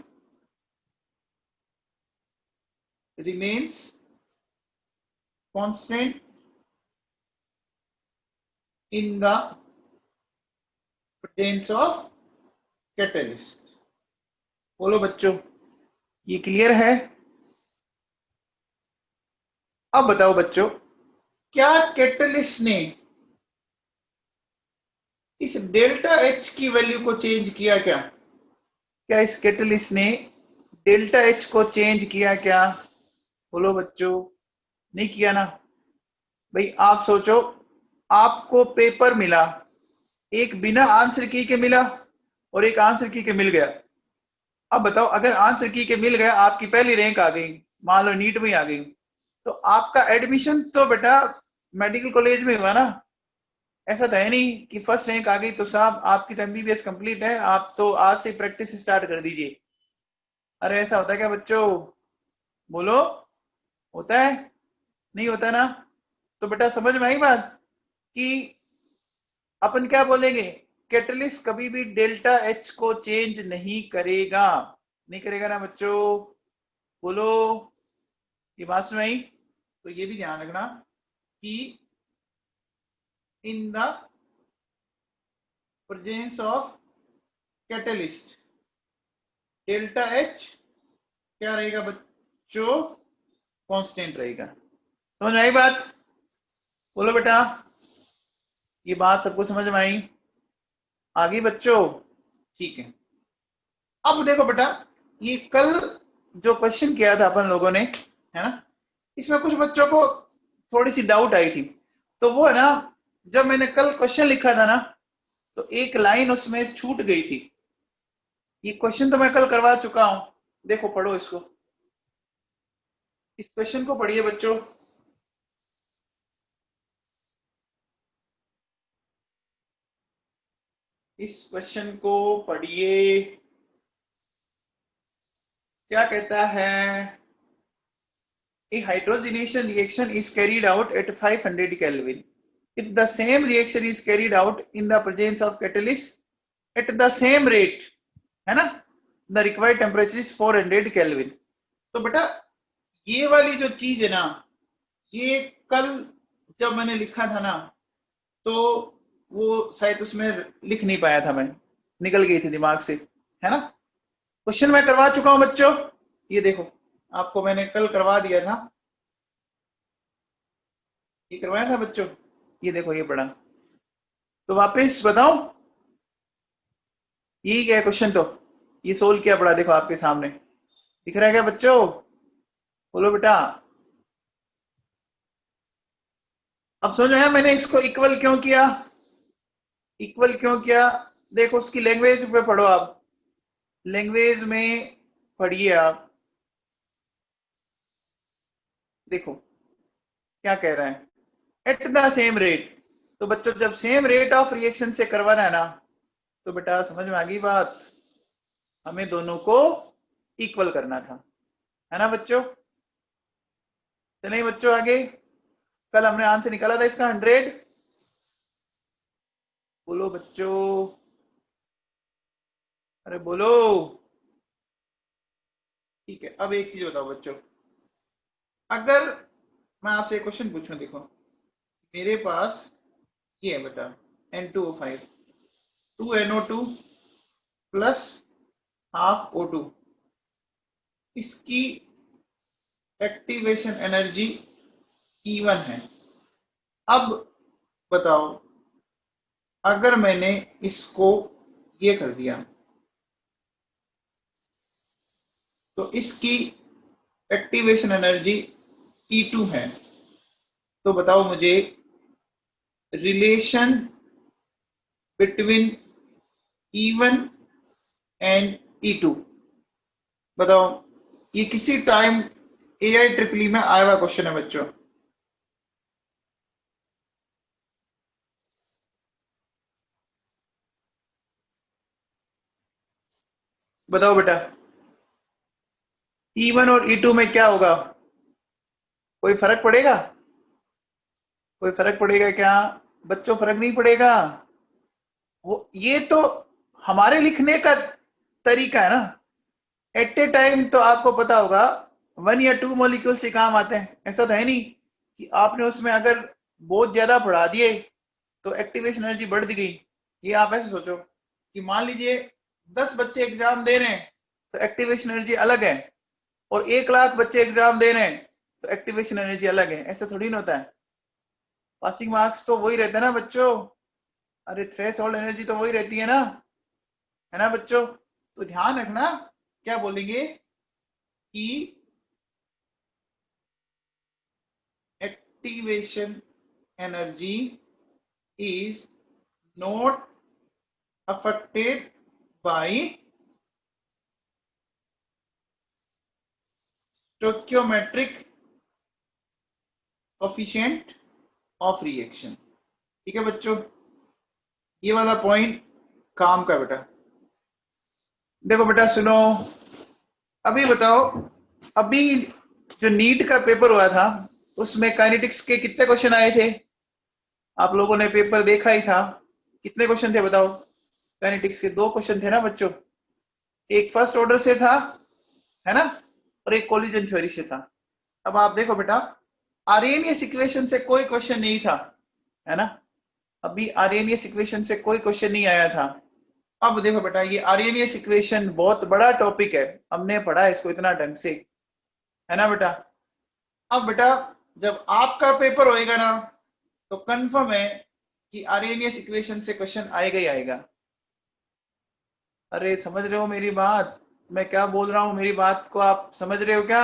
remains constant in the presence of catalyst. बोलो बच्चों, ये क्लियर है? अब बताओ बच्चों, क्या कैटलिस्ट ने इस डेल्टा एच की वैल्यू को चेंज किया क्या? क्या इस कैटलिस्ट ने डेल्टा एच को चेंज किया क्या? बोलो बच्चों, नहीं किया ना? भाई आप सोचो, आपको पेपर मिला, एक बिना आंसर की के मिला और एक आंसर की के मिल गया। अब बताओ, अगर आंसर की के मिल गया, आपकी पहली रैंक आ गई, मान लो नीट में आ गई, तो आपका एडमिशन तो बेटा मेडिकल कॉलेज में हुआ ना। ऐसा तो है नहीं कि फर्स्ट रैंक आ गई तो साहब आपकी तो एमबीबीएस कंप्लीट है, आप तो आज से प्रैक्टिस स्टार्ट कर दीजिए। अरे ऐसा होता है क्या बच्चों? बोलो, होता है? नहीं होता ना? तो बेटा समझ में आई बात कि अपन क्या बोलेंगे, कैटलिस्ट कभी भी डेल्टा एच को चेंज नहीं करेगा। नहीं करेगा ना बच्चों? बोलो, ये बात समझ आई? तो ये भी ध्यान रखना कि इन the presence of catalyst delta H क्या रहेगा बच्चों? कांस्टेंट रहेगा। समझ में आई बात? बोलो बेटा, ये बात सबको समझ में आई? आ गई बच्चों? ठीक है। अब देखो बेटा, ये कल जो क्वेश्चन किया था अपन लोगों ने, है ना, इसमें कुछ बच्चों को थोड़ी सी डाउट आई थी। तो वो है ना, जब मैंने कल क्वेश्चन लिखा था ना, तो एक लाइन उसमें छूट गई थी। ये क्वेश्चन तो मैं कल करवा चुका हूं, देखो पढ़ो इसको, इस क्वेश्चन को पढ़िए बच्चों। इस क्वेश्चन को पढ़िए, क्या कहता है? A hydrogenation reaction is carried out at 500 Kelvin. If the same reaction is carried out in the presence of catalyst at the same rate, है ना, the required temperature is 400 Kelvin. तो बेटा ये वाली जो चीज है ना, ये कल जब मैंने लिखा था ना तो वो शायद उसमें लिख नहीं पाया था मैं, निकल गई थी दिमाग से, है ना। क्वेश्चन मैं करवा चुका हूं बच्चों, ये देखो आपको मैंने कल करवा दिया था, ये करवाया था बच्चों, ये देखो ये पढ़ा, तो वापस बताओ यही क्या है क्वेश्चन, तो ये सोल्व किया पड़ा देखो आपके सामने, दिख रहा है क्या बच्चों, बोलो बेटा। अब समझ में आया मैंने इसको इक्वल क्यों किया, इक्वल क्यों किया, देखो उसकी लैंग्वेज पे पढ़ो आप, लैंग्वेज में पढ़िए आप, देखो क्या कह रहा है, एट द सेम रेट। तो बच्चों जब सेम रेट ऑफ रिएक्शन से करवाना है ना, तो बेटा समझ में आ गई बात, हमें दोनों को इक्वल करना था, है ना बच्चों। चलिए बच्चों आगे, कल हमने आंसर निकाला था इसका 100, बोलो बच्चों, अरे बोलो। ठीक है, अब एक चीज बताओ बच्चों, अगर मैं आपसे एक क्वेश्चन पूछूं, देखो मेरे पास ये है बेटा N2O5, 2NO2 plus half O2, इसकी एक्टिवेशन एनर्जी E1 है। अब बताओ अगर मैंने इसको ये कर दिया तो इसकी एक्टिवेशन एनर्जी E2 है, तो बताओ मुझे relation between E1 and E2, बताओ, ये किसी टाइम AIEEE में आया हुआ क्वेश्चन है बच्चों, बताओ बेटा E1 और E2 में क्या होगा, कोई फर्क पड़ेगा, कोई फर्क पड़ेगा क्या बच्चों, फर्क नहीं पड़ेगा, वो ये तो हमारे लिखने का तरीका है ना, एट ए टाइम तो आपको पता होगा 1 या 2 मॉलिक्यूल से काम आते हैं, ऐसा तो है नहीं कि आपने उसमें अगर बहुत ज्यादा बढ़ा दिए तो एक्टिवेशन एनर्जी बढ़ गई। ये आप ऐसे सोचो कि मान लीजिए 10 बच्चे एग्जाम दे रहे हैं तो एक्टिवेशन एनर्जी अलग है, और 1 लाख बच्चे एग्जाम दे रहे हैं तो एक्टिवेशन एनर्जी अलग है, ऐसा थोड़ी ना होता है। पासिंग मार्क्स तो वही रहता है ना बच्चों, अरे थ्रेश होल्ड एनर्जी तो वही रहती है ना बच्चों। तो ध्यान रखना, क्या बोलेंगे कि activation energy is not affected by stoichiometric coefficient of reaction. ठीक है बच्चों, ये वाला पॉइंट काम का बेटा। देखो बेटा सुनो, अभी बताओ, अभी जो नीट का पेपर हुआ था उसमें काइनेटिक्स के कितने क्वेश्चन आए थे, आप लोगों ने पेपर देखा ही था, कितने क्वेश्चन थे बताओ, काइनेटिक्स के 2 क्वेश्चन थे ना बच्चों, एक फर्स्ट ऑर्डर से था, है ना, और एक कोलिजन थ्योरी से था। अब आप देखो बेटा, आर्हेनियस इक्वेशन से कोई क्वेश्चन नहीं था, है ना, अभी आर्हेनियस इक्वेशन से कोई क्वेश्चन नहीं आया था। अब देखो बेटा, ये आर्हेनियस इक्वेशन बहुत बड़ा टॉपिक है, हमने पढ़ा इसको इतना ढंग से, है ना बेटा। अब बेटा जब आपका पेपर होएगा ना तो कंफर्म है कि आर्हेनियस इक्वेशन से क्वेश्चन आएगा ही आएगा। अरे समझ रहे हो मेरी बात, मैं क्या बोल रहा हूँ, मेरी बात को आप समझ रहे हो क्या,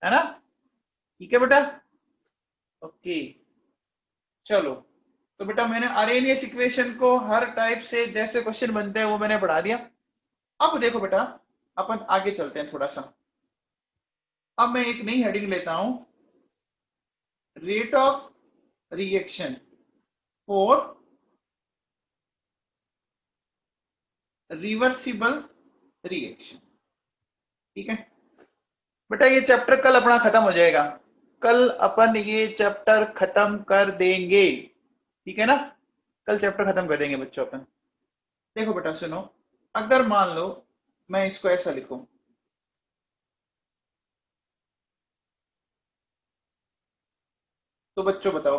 है ना। ठीक है बेटा, ओके, चलो। तो बेटा मैंने आर्हेनियस इक्वेशन को हर टाइप से जैसे क्वेश्चन बनते हैं वो मैंने पढ़ा दिया। अब देखो बेटा, अपन आगे चलते हैं थोड़ा सा। अब मैं एक नई हेडिंग लेता हूं, rate of reaction for reversible reaction. ठीक है बेटा, ये चैप्टर कल अपना खत्म हो जाएगा, कल अपन ये चैप्टर खत्म कर देंगे, ठीक है ना, कल चैप्टर खत्म कर देंगे बच्चों अपन। देखो बेटा सुनो, अगर मान लो मैं इसको ऐसा लिखूं, तो बच्चों बताओ,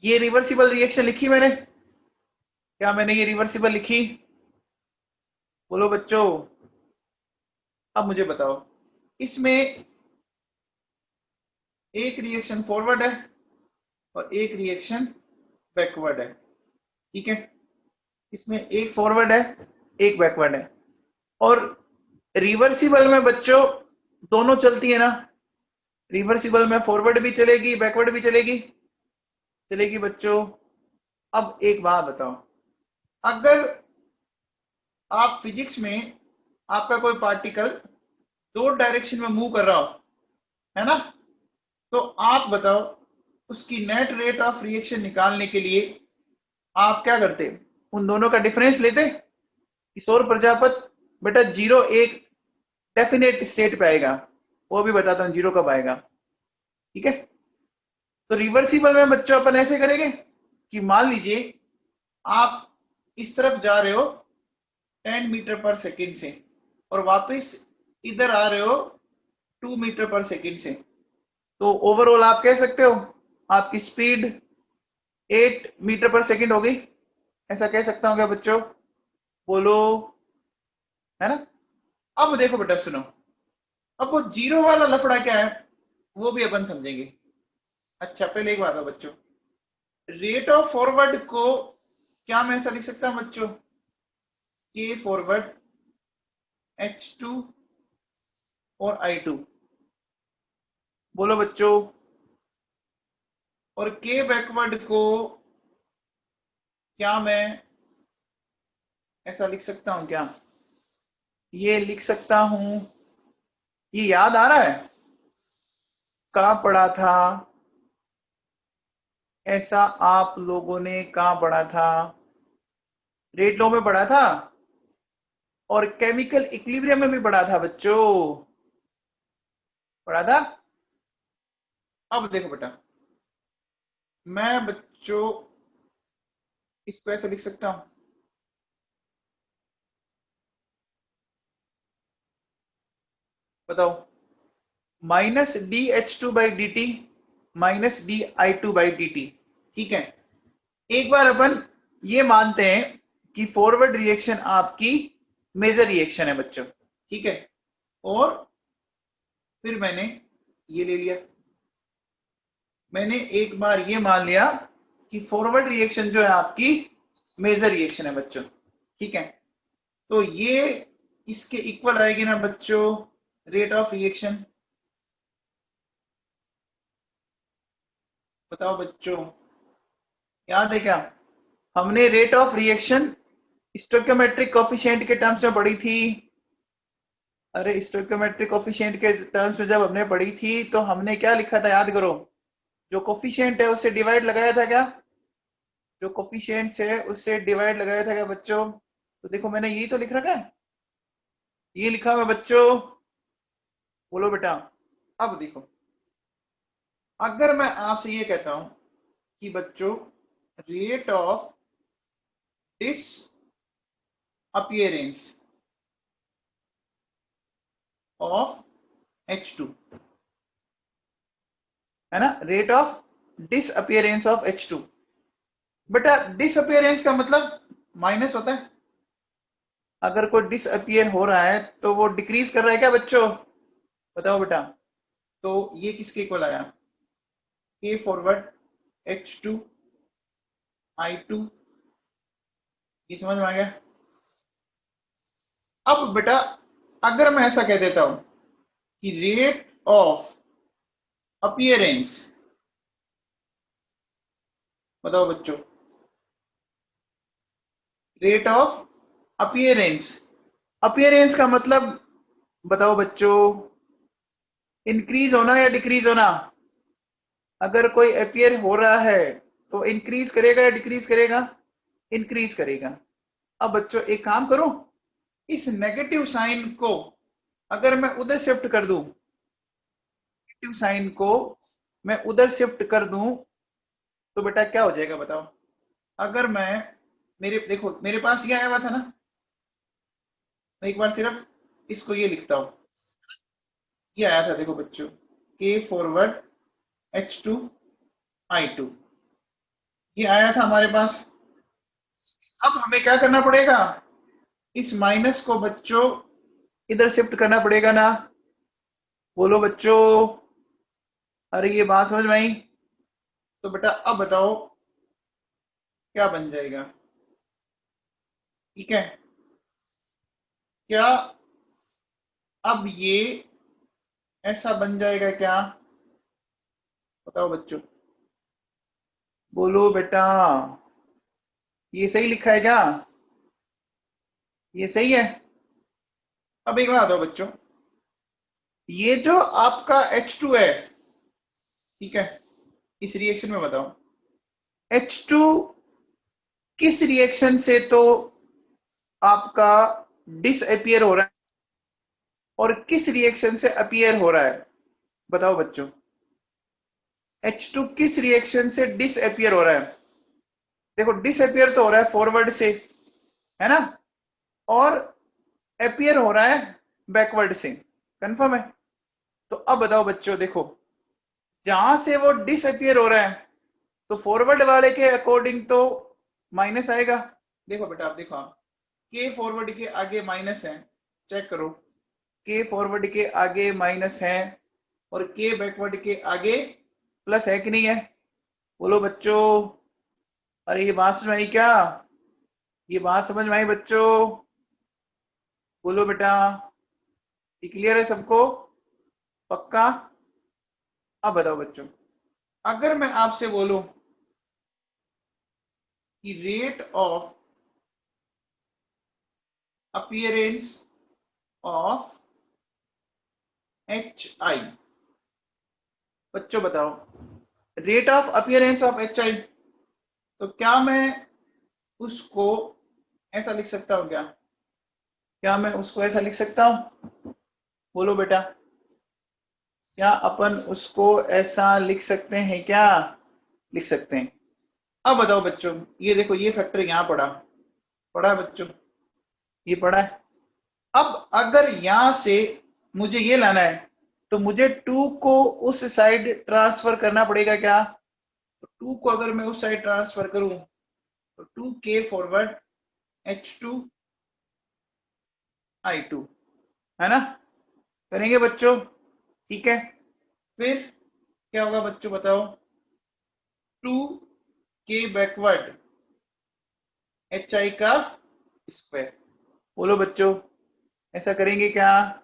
ये रिवर्सिबल रिएक्शन लिखी मैंने? क्या मैंने ये रिवर्सिबल लिखी? बोलो बच्चों। अब मुझे बताओ, इसमें एक रिएक्शन फॉरवर्ड है और एक रिएक्शन बैकवर्ड है, ठीक है? इसमें एक फॉरवर्ड है, एक बैकवर्ड है। और रिवर्सिबल में बच्चों दोनों चलती है ना? रिवर्सिबल में फॉरवर्ड भी चलेगी, बैकवर्ड भी चलेगी, चलेगी बच्चों। अब एक बात बताओ, अगर आप फिजिक्स में आपका कोई पार्टिकल दो डायरेक्शन में मूव कर रहा हो, है ना, तो आप बताओ उसकी नेट रेट ऑफ रिएक्शन निकालने के लिए आप क्या करते? उन दोनों का डिफरेंस लेते कि सौर प्रजापत बेटा जीरो एक डेफिनेट स्टेट पे आएगा, वो भी बताता हूं जीरो कब आएगा, ठीक है? तो रिवर्सिबल में बच्चों अपन ऐसे करेंगे कि मान लीजिए आप इस तरफ जा रहे हो 10 मीटर पर सेकेंड से और वापस इधर आ रहे हो 2 मीटर पर सेकेंड से, तो ओवरऑल आप कह सकते हो आपकी स्पीड 8 मीटर पर सेकेंड होगी, ऐसा कह सकता हूँ क्या बच्चों? बोलो, है ना? अब देखो बेटा सुनो, अब वो जीरो वाला लफड़ा क्या है वो भी अपन समझेंगे। अच्छा पहले एक बात है बच्चों, रेट ऑफ फॉरवर्ड को क्या मैं ऐसा लिख सकता हूं बच्चों? के फॉरवर्ड H2 और I2, बोलो बच्चों। और के बैकवर्ड को क्या मैं ऐसा लिख सकता हूं क्या? ये लिख सकता हूं, ये याद आ रहा है कहाँ पढ़ा था ऐसा? आप लोगों ने कहाँ पढ़ा था? रेट लॉ में पढ़ा था और केमिकल इक्विलिब्रियम में भी पढ़ा था बच्चों, पढ़ा था। अब देखो बेटा, मैं बच्चों इसको ऐसे लिख सकता हूं, बताओ, minus D H two by D T minus D I two by D T, ठीक है? एक बार अपन ये मानते हैं कि फॉरवर्ड रिएक्शन आपकी मेजर रिएक्शन है बच्चों, ठीक है? और फिर मैंने ये ले लिया, मैंने एक बार ये मान लिया कि फॉरवर्ड रिएक्शन जो है आपकी मेजर रिएक्शन है बच्चों, ठीक है? तो ये इसके इक्वल आएगी ना बच्चों रेट ऑफ रिएक्शन? बताओ बच्चों, याद है क्या? हमने rate of reaction stoichiometric coefficient के टर्म्स में पढ़ी थी। अरे स्टोइकोमेट्रिक कोफिशिएंट के टर्म्स में जब हमने पढ़ी थी तो हमने क्या लिखा था याद करो? जो कोफिशिएंट है उससे डिवाइड लगाया था क्या? जो कोफिशिएंट है उससे डिवाइड लगाया था क्या बच्चों? तो देखो मैंने यही तो लिख रखा है, ये लिखा हुआ बच्चों, बोलो बेटा। अब देखो, अगर मैं आपसे ये कहता हूं कि बच्चों rate of disappearance of H2, है ना? Rate of disappearance of H2, बेटा डिसअपियरेंस का मतलब माइनस होता है। अगर कोई डिसअपियर हो रहा है तो वो डिक्रीज कर रहा है क्या बच्चों? बताओ बेटा। तो ये किसके इक्वल आया? के फॉरवर्ड H2 I2, ये समझ में आ गया? अब बेटा अगर मैं ऐसा कह देता हूं कि रेट ऑफ अपीयरेंस, बताओ बच्चों, रेट ऑफ अपीयरेंस, अपीयरेंस का मतलब बताओ बच्चों, इंक्रीज होना या डिक्रीज होना? अगर कोई अपीयर हो रहा है तो इंक्रीज करेगा या डिक्रीज करेगा? इंक्रीज करेगा। अब बच्चों एक काम करो, इस नेगेटिव साइन को अगर मैं उधर शिफ्ट कर दूं, नेगेटिव साइन को मैं उधर शिफ्ट कर दूं तो बेटा क्या हो जाएगा बताओ? अगर मैं, मेरे देखो मेरे पास ये आया हुआ था ना, मैं एक बार सिर्फ इसको ये लिखता हूं, ये आया था देखो बच्चों, के फॉरवर्ड H2 I2 ये आया था हमारे पास। अब हमें क्या करना पड़ेगा, इस माइनस को बच्चों इधर शिफ्ट करना पड़ेगा ना। बोलो बच्चों, अरे ये बात समझ में आई? तो बेटा अब बताओ क्या बन जाएगा। ठीक है, क्या अब ये ऐसा बन जाएगा क्या? बताओ बच्चों, बोलो बेटा, ये सही लिखा है क्या? ये सही है? अब एक बात बताओ बच्चों, ये जो आपका H2 है, ठीक है, इस रिएक्शन में बताओ H2 किस रिएक्शन से तो आपका डिसअपियर हो रहा है और किस रिएक्शन से अपीयर हो रहा है? बताओ बच्चों, H2 किस रिएक्शन से डिसअपियर हो रहा है? देखो डिसअपियर तो हो रहा है फॉरवर्ड से, है ना, और अपीयर हो रहा है बैकवर्ड से। कंफर्म है? तो अब बताओ बच्चों, देखो जहां से वो डिसअपियर हो रहा है तो फॉरवर्ड वाले के अकॉर्डिंग तो माइनस आएगा। देखो बेटा, आप देखो, के फॉरवर्ड के आगे माइनस है, चेक करो, के फॉरवर्ड के आगे माइनस है और के बैकवर्ड के आगे प्लस है कि नहीं है? बोलो बच्चों, अरे ये बात समझ में आई क्या? ये बात समझ में आई बच्चों? बोलो बेटा, ये क्लियर है सबको? पक्का? अब बताओ बच्चों, अगर मैं आपसे बोलूं कि rate of appearance of HI, बच्चों बताओ, rate of appearance of HI, तो क्या मैं उसको ऐसा लिख सकता हूं क्या? क्या मैं उसको ऐसा लिख सकता हूं? बोलो बेटा, क्या अपन उसको ऐसा लिख सकते हैं क्या? लिख सकते हैं। अब बताओ बच्चों, ये देखो ये फैक्टर यहां पड़ा, पड़ा है बच्चों, ये पड़ा है। अब अगर यहां से मुझे ये लाना है तो मुझे 2 को उस साइड ट्रांसफर करना पड़ेगा क्या? तो 2 को अगर मैं उस साइड ट्रांसफर करूं तो 2K फॉरवर्ड H2 I2, है ना? करेंगे बच्चों? ठीक है, फिर क्या होगा बच्चों बताओ, 2K बैकवर्ड HI का स्क्वायर। बोलो बच्चों, ऐसा करेंगे क्या?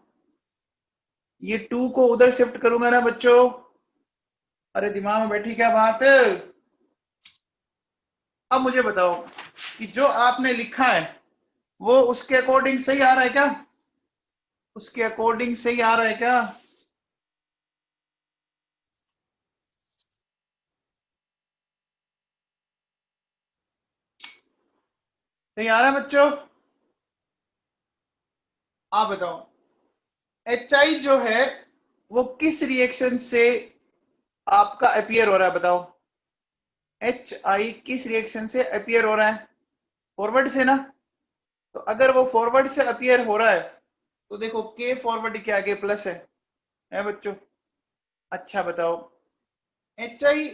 ये 2 को उधर शिफ्ट करूंगा ना बच्चों? अरे दिमाग में बैठी क्या बात? अब मुझे बताओ कि जो आपने लिखा है वो उसके अकॉर्डिंग सही आ रहा है क्या? उसके अकॉर्डिंग सही आ रहा है क्या? सही आ रहा है बच्चों? आप बताओ, HI जो है वो किस रिएक्शन से आपका अपीयर हो रहा है? बताओ, HI किस रिएक्शन से अपीयर हो रहा है? फॉरवर्ड से ना। तो अगर वो फॉरवर्ड से अपीयर हो रहा है तो देखो के फॉरवर्ड के आगे प्लस है बच्चों? अच्छा बताओ, HI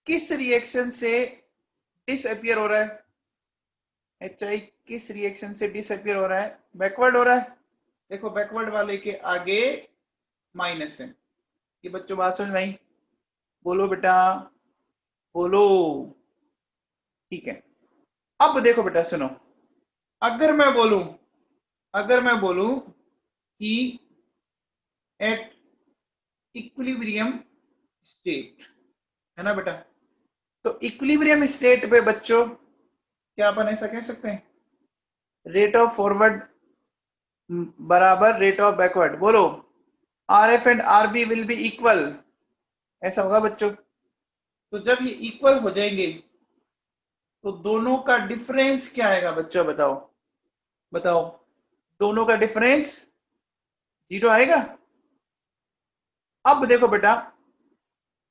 किस रिएक्शन से डिसअपियर हो रहा है? HI किस रिएक्शन से डिसअपियर हो रहा है? बैकवर्ड हो रहा है। देखो बैकवर्ड वाले के आगे माइनस है। ये बच्चों बात समझ में आई? बोलो बेटा, बोलो। ठीक है, अब देखो बेटा सुनो, अगर मैं बोलूं, अगर मैं बोलूं कि एट इक्विलिब्रियम स्टेट, है ना बेटा, तो इक्विलिब्रियम स्टेट पे बच्चों क्या अपन ऐसा कह सकते हैं, रेट ऑफ फॉरवर्ड बराबर रेट ऑफ बैकवर्ड। बोलो, RF and RB will be equal, ऐसा होगा बच्चों। तो जब ये इक्वल हो जाएंगे तो दोनों का डिफरेंस क्या आएगा बच्चों? बताओ, बताओ, दोनों का डिफरेंस 0 आएगा। अब देखो बेटा,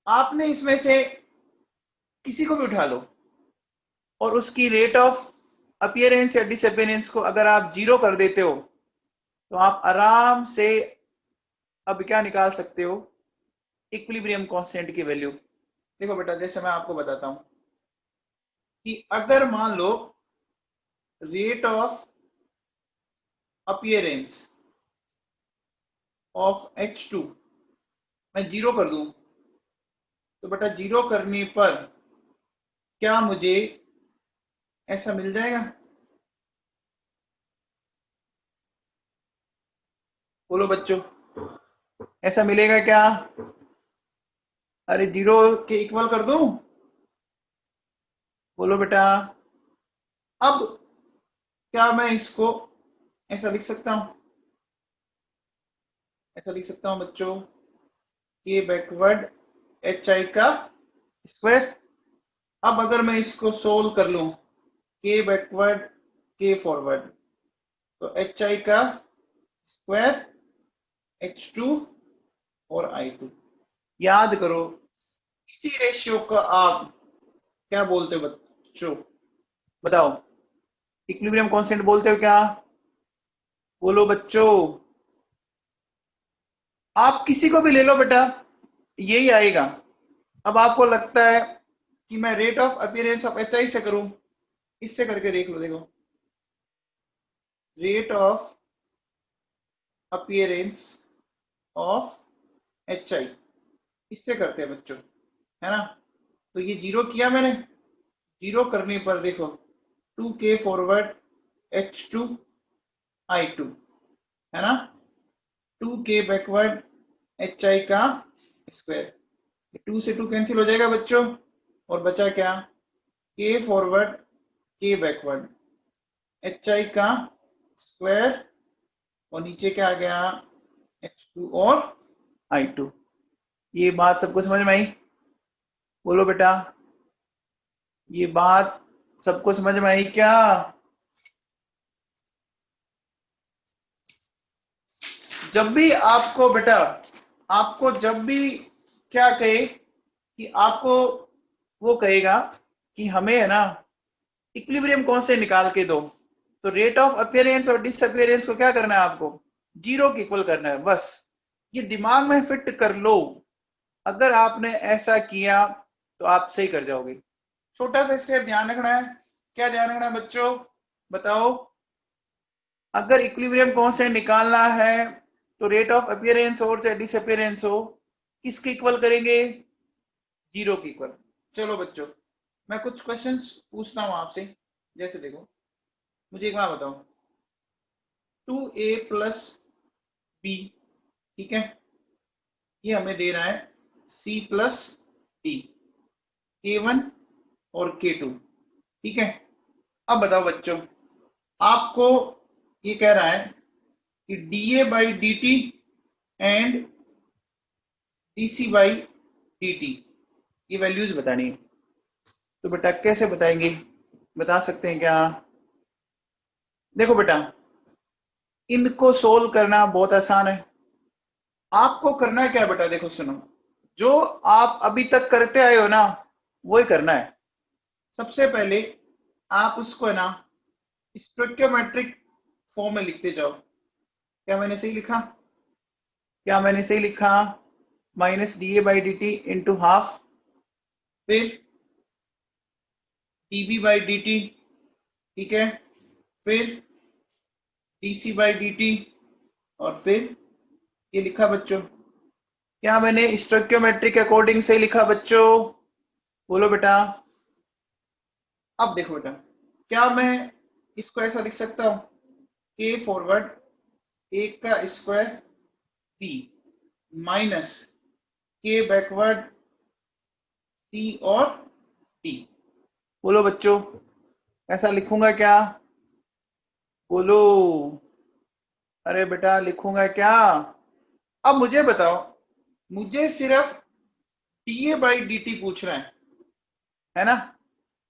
आपने इसमें से किसी को भी उठा लो और उसकी रेट ऑफ अपीयरेंस या डिसअपियरेंस को अगर आप 0 कर देते हो तो आप आराम से अब क्या निकाल सकते हो, इक्विलिब्रियम कांस्टेंट की वैल्यू। देखो बेटा, जैसे मैं आपको बताता हूं कि अगर मान लो rate of appearance of H2 मैं 0 कर दूं, तो बेटा 0 करने पर क्या मुझे ऐसा मिल जाएगा? बोलो बच्चों, ऐसा मिलेगा क्या? अरे 0 के इक्वल कर दूं? बोलो बेटा। अब क्या मैं इसको ऐसा लिख सकता हूं? ऐसा लिख सकता हूं बच्चों, के बैकवर्ड HI का स्क्वायर। अब अगर मैं इसको सोल्व कर लूं, के बैकवर्ड के फॉरवर्ड, तो HI का स्क्वायर H2 और I2। याद करो, इसी रेशियो का आप क्या बोलते हो बच्चों? बताओ, इक्विलिब्रियम कांस्टेंट बोलते हो क्या? बोलो बच्चों। आप किसी को भी ले लो बेटा, यही आएगा। अब आपको लगता है कि मैं rate of appearance of HI से करूं, इससे करके देख लो। देखो, rate of appearance of HI, इससे करते हैं बच्चों, है ना? तो ये 0 किया मैंने, 0 करने पर देखो 2k फॉरवर्ड H2 I2, है ना? 2k बैकवर्ड HI का स्क्वायर, 2 से 2 कैंसिल हो जाएगा बच्चों, और बचा क्या? k forward k backward HI का स्क्वायर, और नीचे क्या आ गया? H2 और I2। ये बात सबको समझ में आई? बोलो बेटा, ये बात सबको समझ में आई क्या? जब भी आपको बेटा, आपको जब भी क्या कहे कि आपको वो कहेगा कि हमें है ना इक्विलिब्रियम कांस्टेंट निकाल के दो, तो रेट ऑफ अपीयरेंस और डिसअपीयरेंस को क्या करना है आपको? 0 के इक्वल करना है बस। ये दिमाग में फिट कर लो। अगर आपने ऐसा किया तो आप सही कर जाओगे। छोटा सा स्टेप ध्यान रखना है। क्या ध्यान रखना है बच्चों? बताओ। अगर इक्विलिब्रियम कांस्टेंट निकालना है तो रेट ऑफ अपीयरेंस और चाहे डिसअपीयरेंस हो, किसके इक्वल करेंगे? 0 के इक्वल। चलो बच्चों, मैं कुछ क्वेश्चंस पूछता हूं आपसे। जैसे देखो, मुझे एक बात बताओ, 2a प्लस बी, ठीक है, ये हमें दे रहा है c प्लस d, k1 और k2, ठीक है। अब बताओ बच्चों, आपको ये कह रहा है कि dA by D T and dC by D T, ये वैल्यूज बतानी है। तो बेटा कैसे बताएंगे? बता सकते हैं क्या? देखो बेटा, इनको सोल्व करना बहुत आसान है। आपको करना है क्या बेटा? देखो सुनो, जो आप अभी तक करते आए हो ना, वही करना है। सबसे पहले आप उसको है ना स्टोइकियोमेट्रिक फॉर्म में लिखते जाओ। क्या मैंने सही लिखा? क्या मैंने सही लिखा? Minus D A by D T into half, फिर dB बाई डी टी, ठीक है, फिर dC बाई डी टी, और फिर ये लिखा बच्चों। क्या मैंने स्टोइकियोमेट्रिक के अकॉर्डिंग से लिखा बच्चों? बोलो बेटा। अब देखो बेटा, क्या मैं इसको ऐसा लिख सकता हूं, के फॉरवर्ड 1 का स्क्वायर बी माइनस के बैकवर्ड सी और डी? बोलो बच्चों, ऐसा लिखूंगा क्या? बोलो। अरे बेटा लिखूंगा क्या? अब मुझे बताओ, मुझे सिर्फ D A by D T पूछना है ना?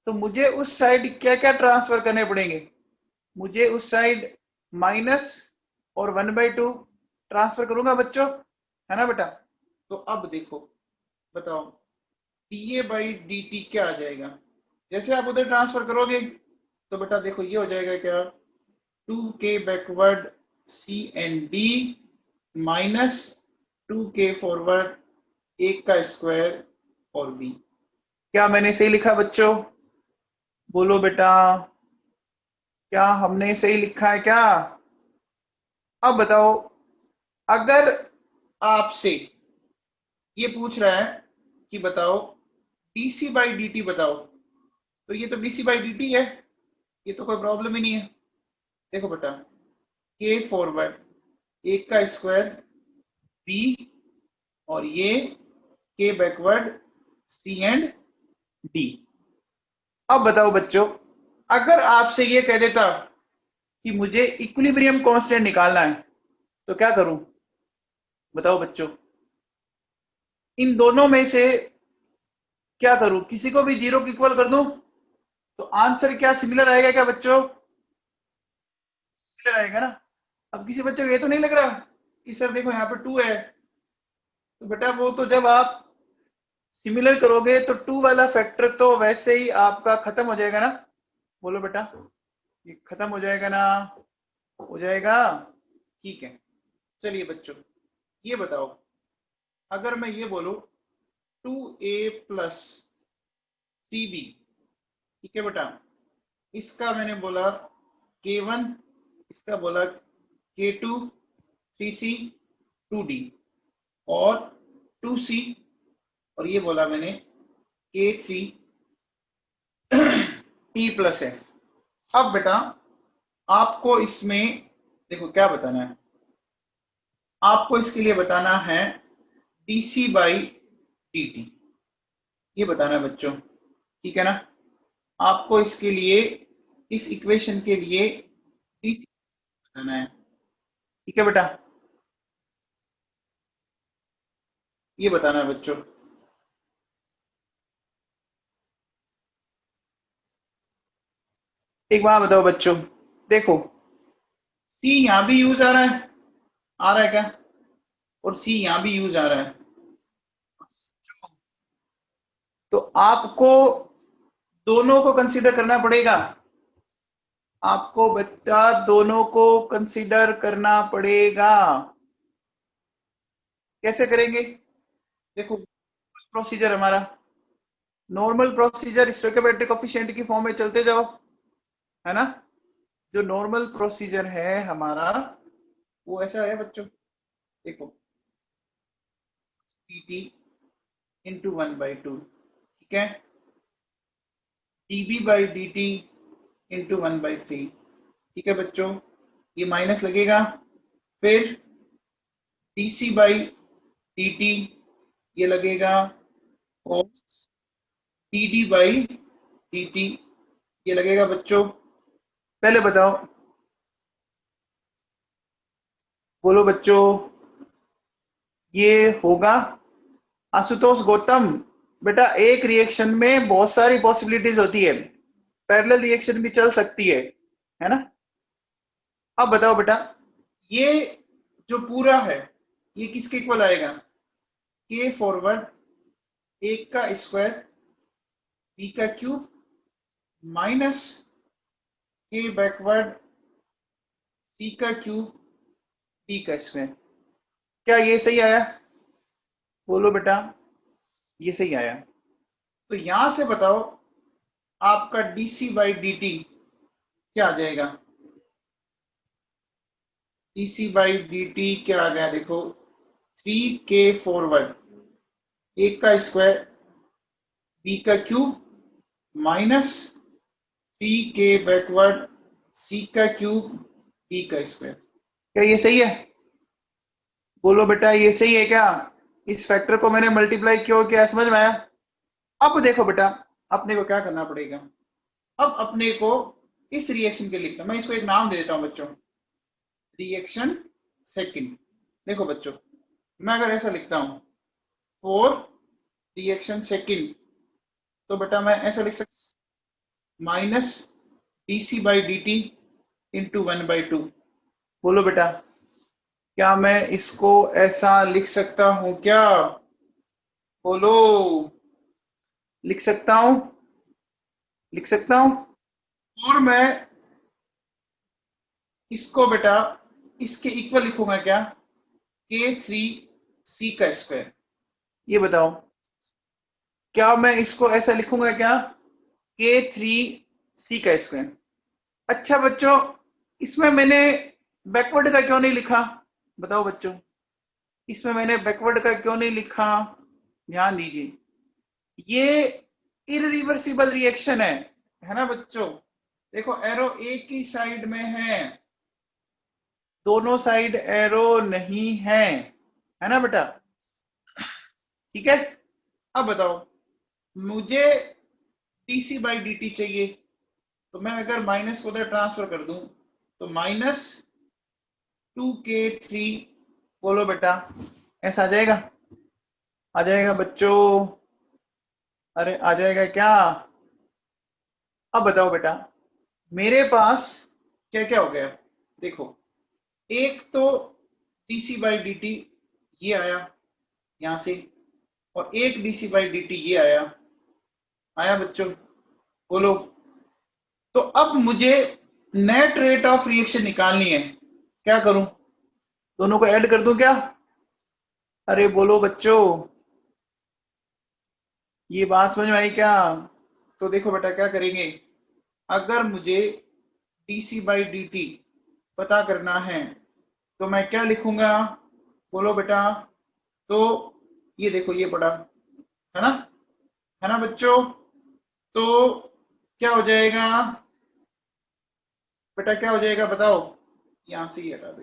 तो मुझे उस साइड क्या क्या ट्रांसफर करने पड़ेंगे? मुझे उस साइड माइनस और 1/2 ट्रांसफर करूंगा बच्चों, है ना बेटा? तो अब देखो, बताओ D A by D T क्या आ जाएगा? जैसे आप उधर ट्रांसफर करोगे तो बेटा देखो ये हो जाएगा क्या, 2k backward C and D minus 2k forward 1 का स्क्वायर और बी। क्या मैंने सही लिखा बच्चों? बोलो बेटा, क्या हमने सही लिखा है क्या? अब बताओ, अगर आपसे ये पूछ रहा है कि बताओ डीसी बाई डी बताओ, तो ये तो डीसी बाई डी है, ये तो कोई प्रॉब्लम ही नहीं है। देखो बेटा, के फॉरवर्ड एक का स्क्वायर बी, और ये के बैकवर्ड सी एंड डी। अब बताओ बच्चों, अगर आपसे ये कह देता कि मुझे इक्विलिब्रियम कांस्टेंट निकालना है, तो क्या करूं? बताओ बच्चों, इन दोनों में से क्या करूं? किसी को भी जीरो की इक्वल कर दूं तो आंसर क्या सिमिलर आएगा क्या बच्चों? सिमिलर आएगा ना। अब किसी बच्चे को ये तो नहीं लग रहा कि सर देखो यहाँ पे टू है, तो बेटा वो तो जब आप सिमिलर करोगे तो टू वाला फैक्टर तो वैसे ही आपका खत्म हो जाएगा ना। बोलो बेटा, ये खत्म हो जाएगा ना? हो जाएगा। ठीक है, चलिए बच्चों, ये बताओ, अगर मैं ये बोलूं 2a प्लस 3b, ठीक है बेटा, इसका मैंने बोला k1, इसका बोला k2, 3c 2d, और 2c, और ये बोला मैंने k3 t प्लस f। अब बेटा आपको इसमें देखो क्या बताना है, आपको इसके लिए बताना है डीसी बाई dt, ये बताना है बच्चों, ठीक है ना। आपको इसके लिए, इस इक्वेशन के लिए डीसी बताना है, ठीक है बेटा, ये बताना है बच्चों। एक बात बताओ बच्चों, देखो सी यहां भी यूज आ रहा है, आ रहा है क्या? और सी यहां भी यूज आ रहा है, तो आपको दोनों को कंसीडर करना पड़ेगा। आपको बच्चा दोनों को कंसीडर करना पड़ेगा। कैसे करेंगे? देखो प्रोसीजर हमारा नॉर्मल प्रोसीजर स्टोइकोमेट्रिक कोफिशिएंट की फॉर्म में चलते जाओ, है ना। जो नॉर्मल प्रोसीजर है हमारा वो ऐसा है बच्चों, देखो dt इंटू 1/2, ठीक है, db by D T into 1/3, ठीक है बच्चों, ये माइनस लगेगा, फिर dc बाई dt ये लगेगा, और dd बाई dt ये लगेगा बच्चों। पहले बताओ, बोलो बच्चों, ये होगा? आशुतोष गौतम, बेटा एक रिएक्शन में बहुत सारी पॉसिबिलिटीज होती है, पैरेलल रिएक्शन भी चल सकती है ना। अब बताओ बेटा, ये जो पूरा है ये किसके इक्वल आएगा? के फॉरवर्ड एक का स्क्वायर बी का क्यूब माइनस के बैकवर्ड सी का क्यूब डी का स्क्वायर। क्या ये सही आया? बोलो बेटा, ये सही आया। तो यहां से बताओ आपका डीसी बाई डी टी क्या आ जाएगा? डीसी बाई डी टी क्या आ गया? देखो 3k फॉरवर्ड एक का स्क्वायर बी का क्यूब माइनस 3k बैकवर्ड सी का क्यूब डी का स्क्वायर। क्या ये सही है? बोलो बेटा, ये सही है क्या? इस फैक्टर को मैंने मल्टीप्लाई क्यों किया, समझ में आया? अब देखो बेटा, अपने को क्या करना पड़ेगा, अब अपने को इस रिएक्शन के लिखना, मैं इसको एक नाम दे देता हूं बच्चों, रिएक्शन सेकंड। देखो बच्चों, मैं अगर ऐसा लिखता हूं फॉर रिएक्शन सेकंड, तो बेटा मैं ऐसा लिख सकता minus DC by D T into 1/2। बोलो बेटा, क्या मैं इसको ऐसा लिख सकता हूं क्या? बोलो, लिख सकता हूं? लिख सकता हूं। और मैं इसको बेटा इसके इक्वल लिखूंगा क्या? k3 c का स्क्वायर। ये बताओ, क्या मैं इसको ऐसा लिखूंगा क्या, K3C²। अच्छा बच्चों, इसमें मैंने बैकवर्ड का क्यों नहीं लिखा, बताओ बच्चों, इसमें मैंने बैकवर्ड का क्यों नहीं लिखा। ध्यान दीजिए, ये इरिवर्सिबल रिएक्शन है ना बच्चों। देखो एरो एक ही साइड में है, दोनों साइड एरो नहीं है ना बेटा। ठीक है, अब बताओ, मुझे dc/dt चाहिए, तो मैं अगर माइनस को उधर ट्रांसफर कर दूं तो -2k3, बोलो बेटा ऐसा आ जाएगा, आ जाएगा बच्चों, अरे आ जाएगा क्या। अब बताओ बेटा, मेरे पास क्या क्या हो गया, देखो, एक तो dc/dt ये आया यहां से, और एक dc/dt ये आया, आया बच्चों, बोलो। तो अब मुझे नेट रेट ऑफ रिएक्शन निकालनी है, क्या करूं, दोनों को ऐड कर दूं क्या, अरे बोलो बच्चों, ये बात समझ में आई क्या। तो देखो बेटा क्या करेंगे, अगर मुझे dc/dt पता करना है तो मैं क्या लिखूंगा, बोलो बेटा। तो ये देखो ये पड़ा, है ना बच्चों। तो क्या हो जाएगा बेटा, क्या हो जाएगा बताओ, यहां से ही हटा दो।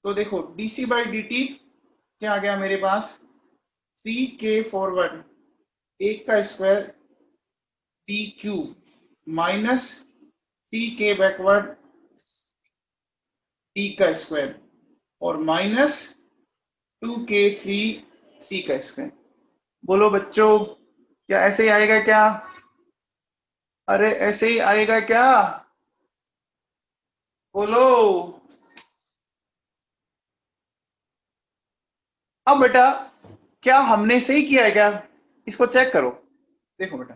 तो देखो dc/dt क्या आ गया मेरे पास, 3k फॉरवर्ड, एक का square T cube, minus 3k backward T का स्क्वायर, और -2k3c²। बोलो बच्चों, क्या ऐसे ही आएगा क्या, अरे ऐसे ही आएगा क्या, बोलो। अब बेटा क्या हमने सही किया है क्या, इसको चेक करो। देखो बेटा,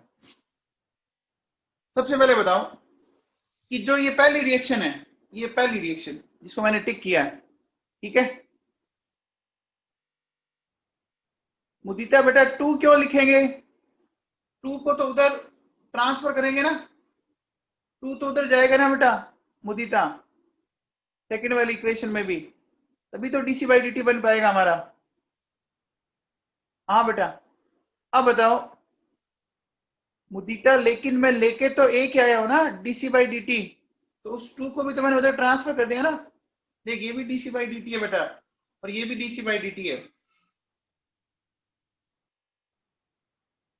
सबसे पहले बताओ कि जो ये पहली रिएक्शन है, ये पहली रिएक्शन जिसको मैंने टिक किया है, ठीक है। मुदीता बेटा 2 क्यों लिखेंगे, 2 को तो उधर ट्रांसफर करेंगे ना, 2 तो उधर जाएगा ना बेटा मुदीता, सेकंड वाली इक्वेशन में भी, तभी तो dc/dt बन पाएगा हमारा। हाँ बेटा, अब बताओ मुदीता, लेकिन मैं लेके तो एक ही आया हूं ना dc/dt, तो उस 2 को भी तो मैंने उधर ट्रांसफर कर दिया ना। देख ये भी dc/dt है बेटा, और ये भी dc/dt है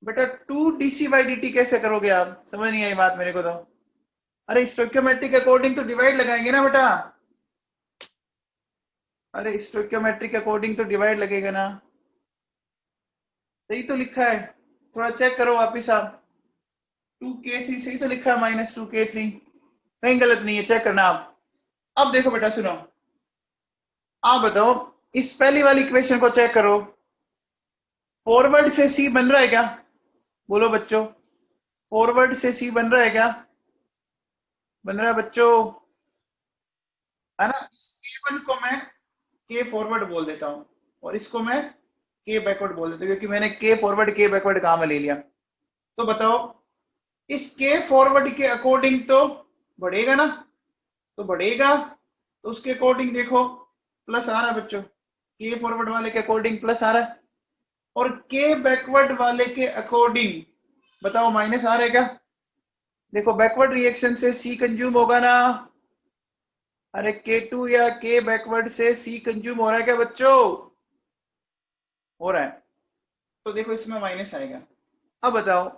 बेटा। 2 dc/dt कैसे करोगे आप, समझ नहीं आई बात मेरे को तो। अरे स्टोइकियोमेट्रिक अकॉर्डिंग तो डिवाइड लगाएंगे ना बेटा, अरे स्टोइकियोमेट्रिक अकॉर्डिंग तो डिवाइड लगेगा ना। सही तो लिखा है, थोड़ा चेक करो वापिस आप, 2k3 सही तो लिखा है, -2k3, कहीं गलत नहीं है, चेक करना आप। अब देखो बेटा सुनो, आप बताओ, इस पहली वाली इक्वेशन को चेक करो, फॉरवर्ड से सी बन रहा है क्या, बोलो बच्चों, फॉरवर्ड से सी बन रहा है क्या, बन रहा है बच्चों, है ना। इस K1 को मैं के फॉरवर्ड बोल देता हूं, और इसको मैं के बैकवर्ड बोल देता हूं, क्योंकि मैंने के फॉरवर्ड के बैकवर्ड कहां में ले लिया। तो बताओ, इस के फॉरवर्ड के अकॉर्डिंग तो बढ़ेगा ना, तो बढ़ेगा, तो उसके अकॉर्डिंग देखो प्लस आ रहा है बच्चों, के फॉरवर्ड वाले के अकॉर्डिंग प्लस आ रहा है, और के बैकवर्ड वाले के अकॉर्डिंग बताओ माइनस आ रहा है क्या। देखो बैकवर्ड रिएक्शन से सी कंज्यूम होगा ना, अरे K2 या के बैकवर्ड से सी कंज्यूम हो रहा है क्या बच्चों, हो रहा है, तो देखो इसमें माइनस आएगा। अब बताओ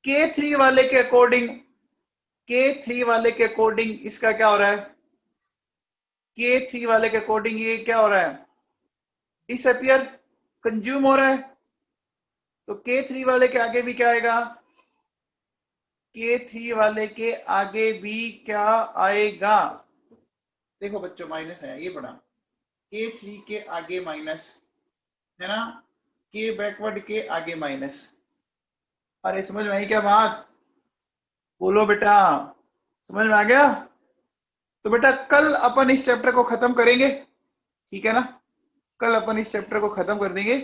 K3 वाले के अकॉर्डिंग, K3 वाले के अकॉर्डिंग इसका क्या हो रहा है, K3 वाले के अकॉर्डिंग ये क्या हो रहा है, डिसअपियर, कंज्यूम हो रहा है, तो K3 वाले के आगे भी क्या आएगा, K3 वाले के आगे भी क्या आएगा, देखो बच्चों माइनस आया, ये पढ़ा, K3 के आगे माइनस, है ना, के बैकवर्ड के आगे माइनस। अरे समझ में आई क्या बात, बोलो बेटा, समझ में आ गया। तो बेटा कल अपन इस चैप्टर को खत्म करेंगे, ठीक है ना, कल अपन इस चैप्टर को खत्म कर देंगे।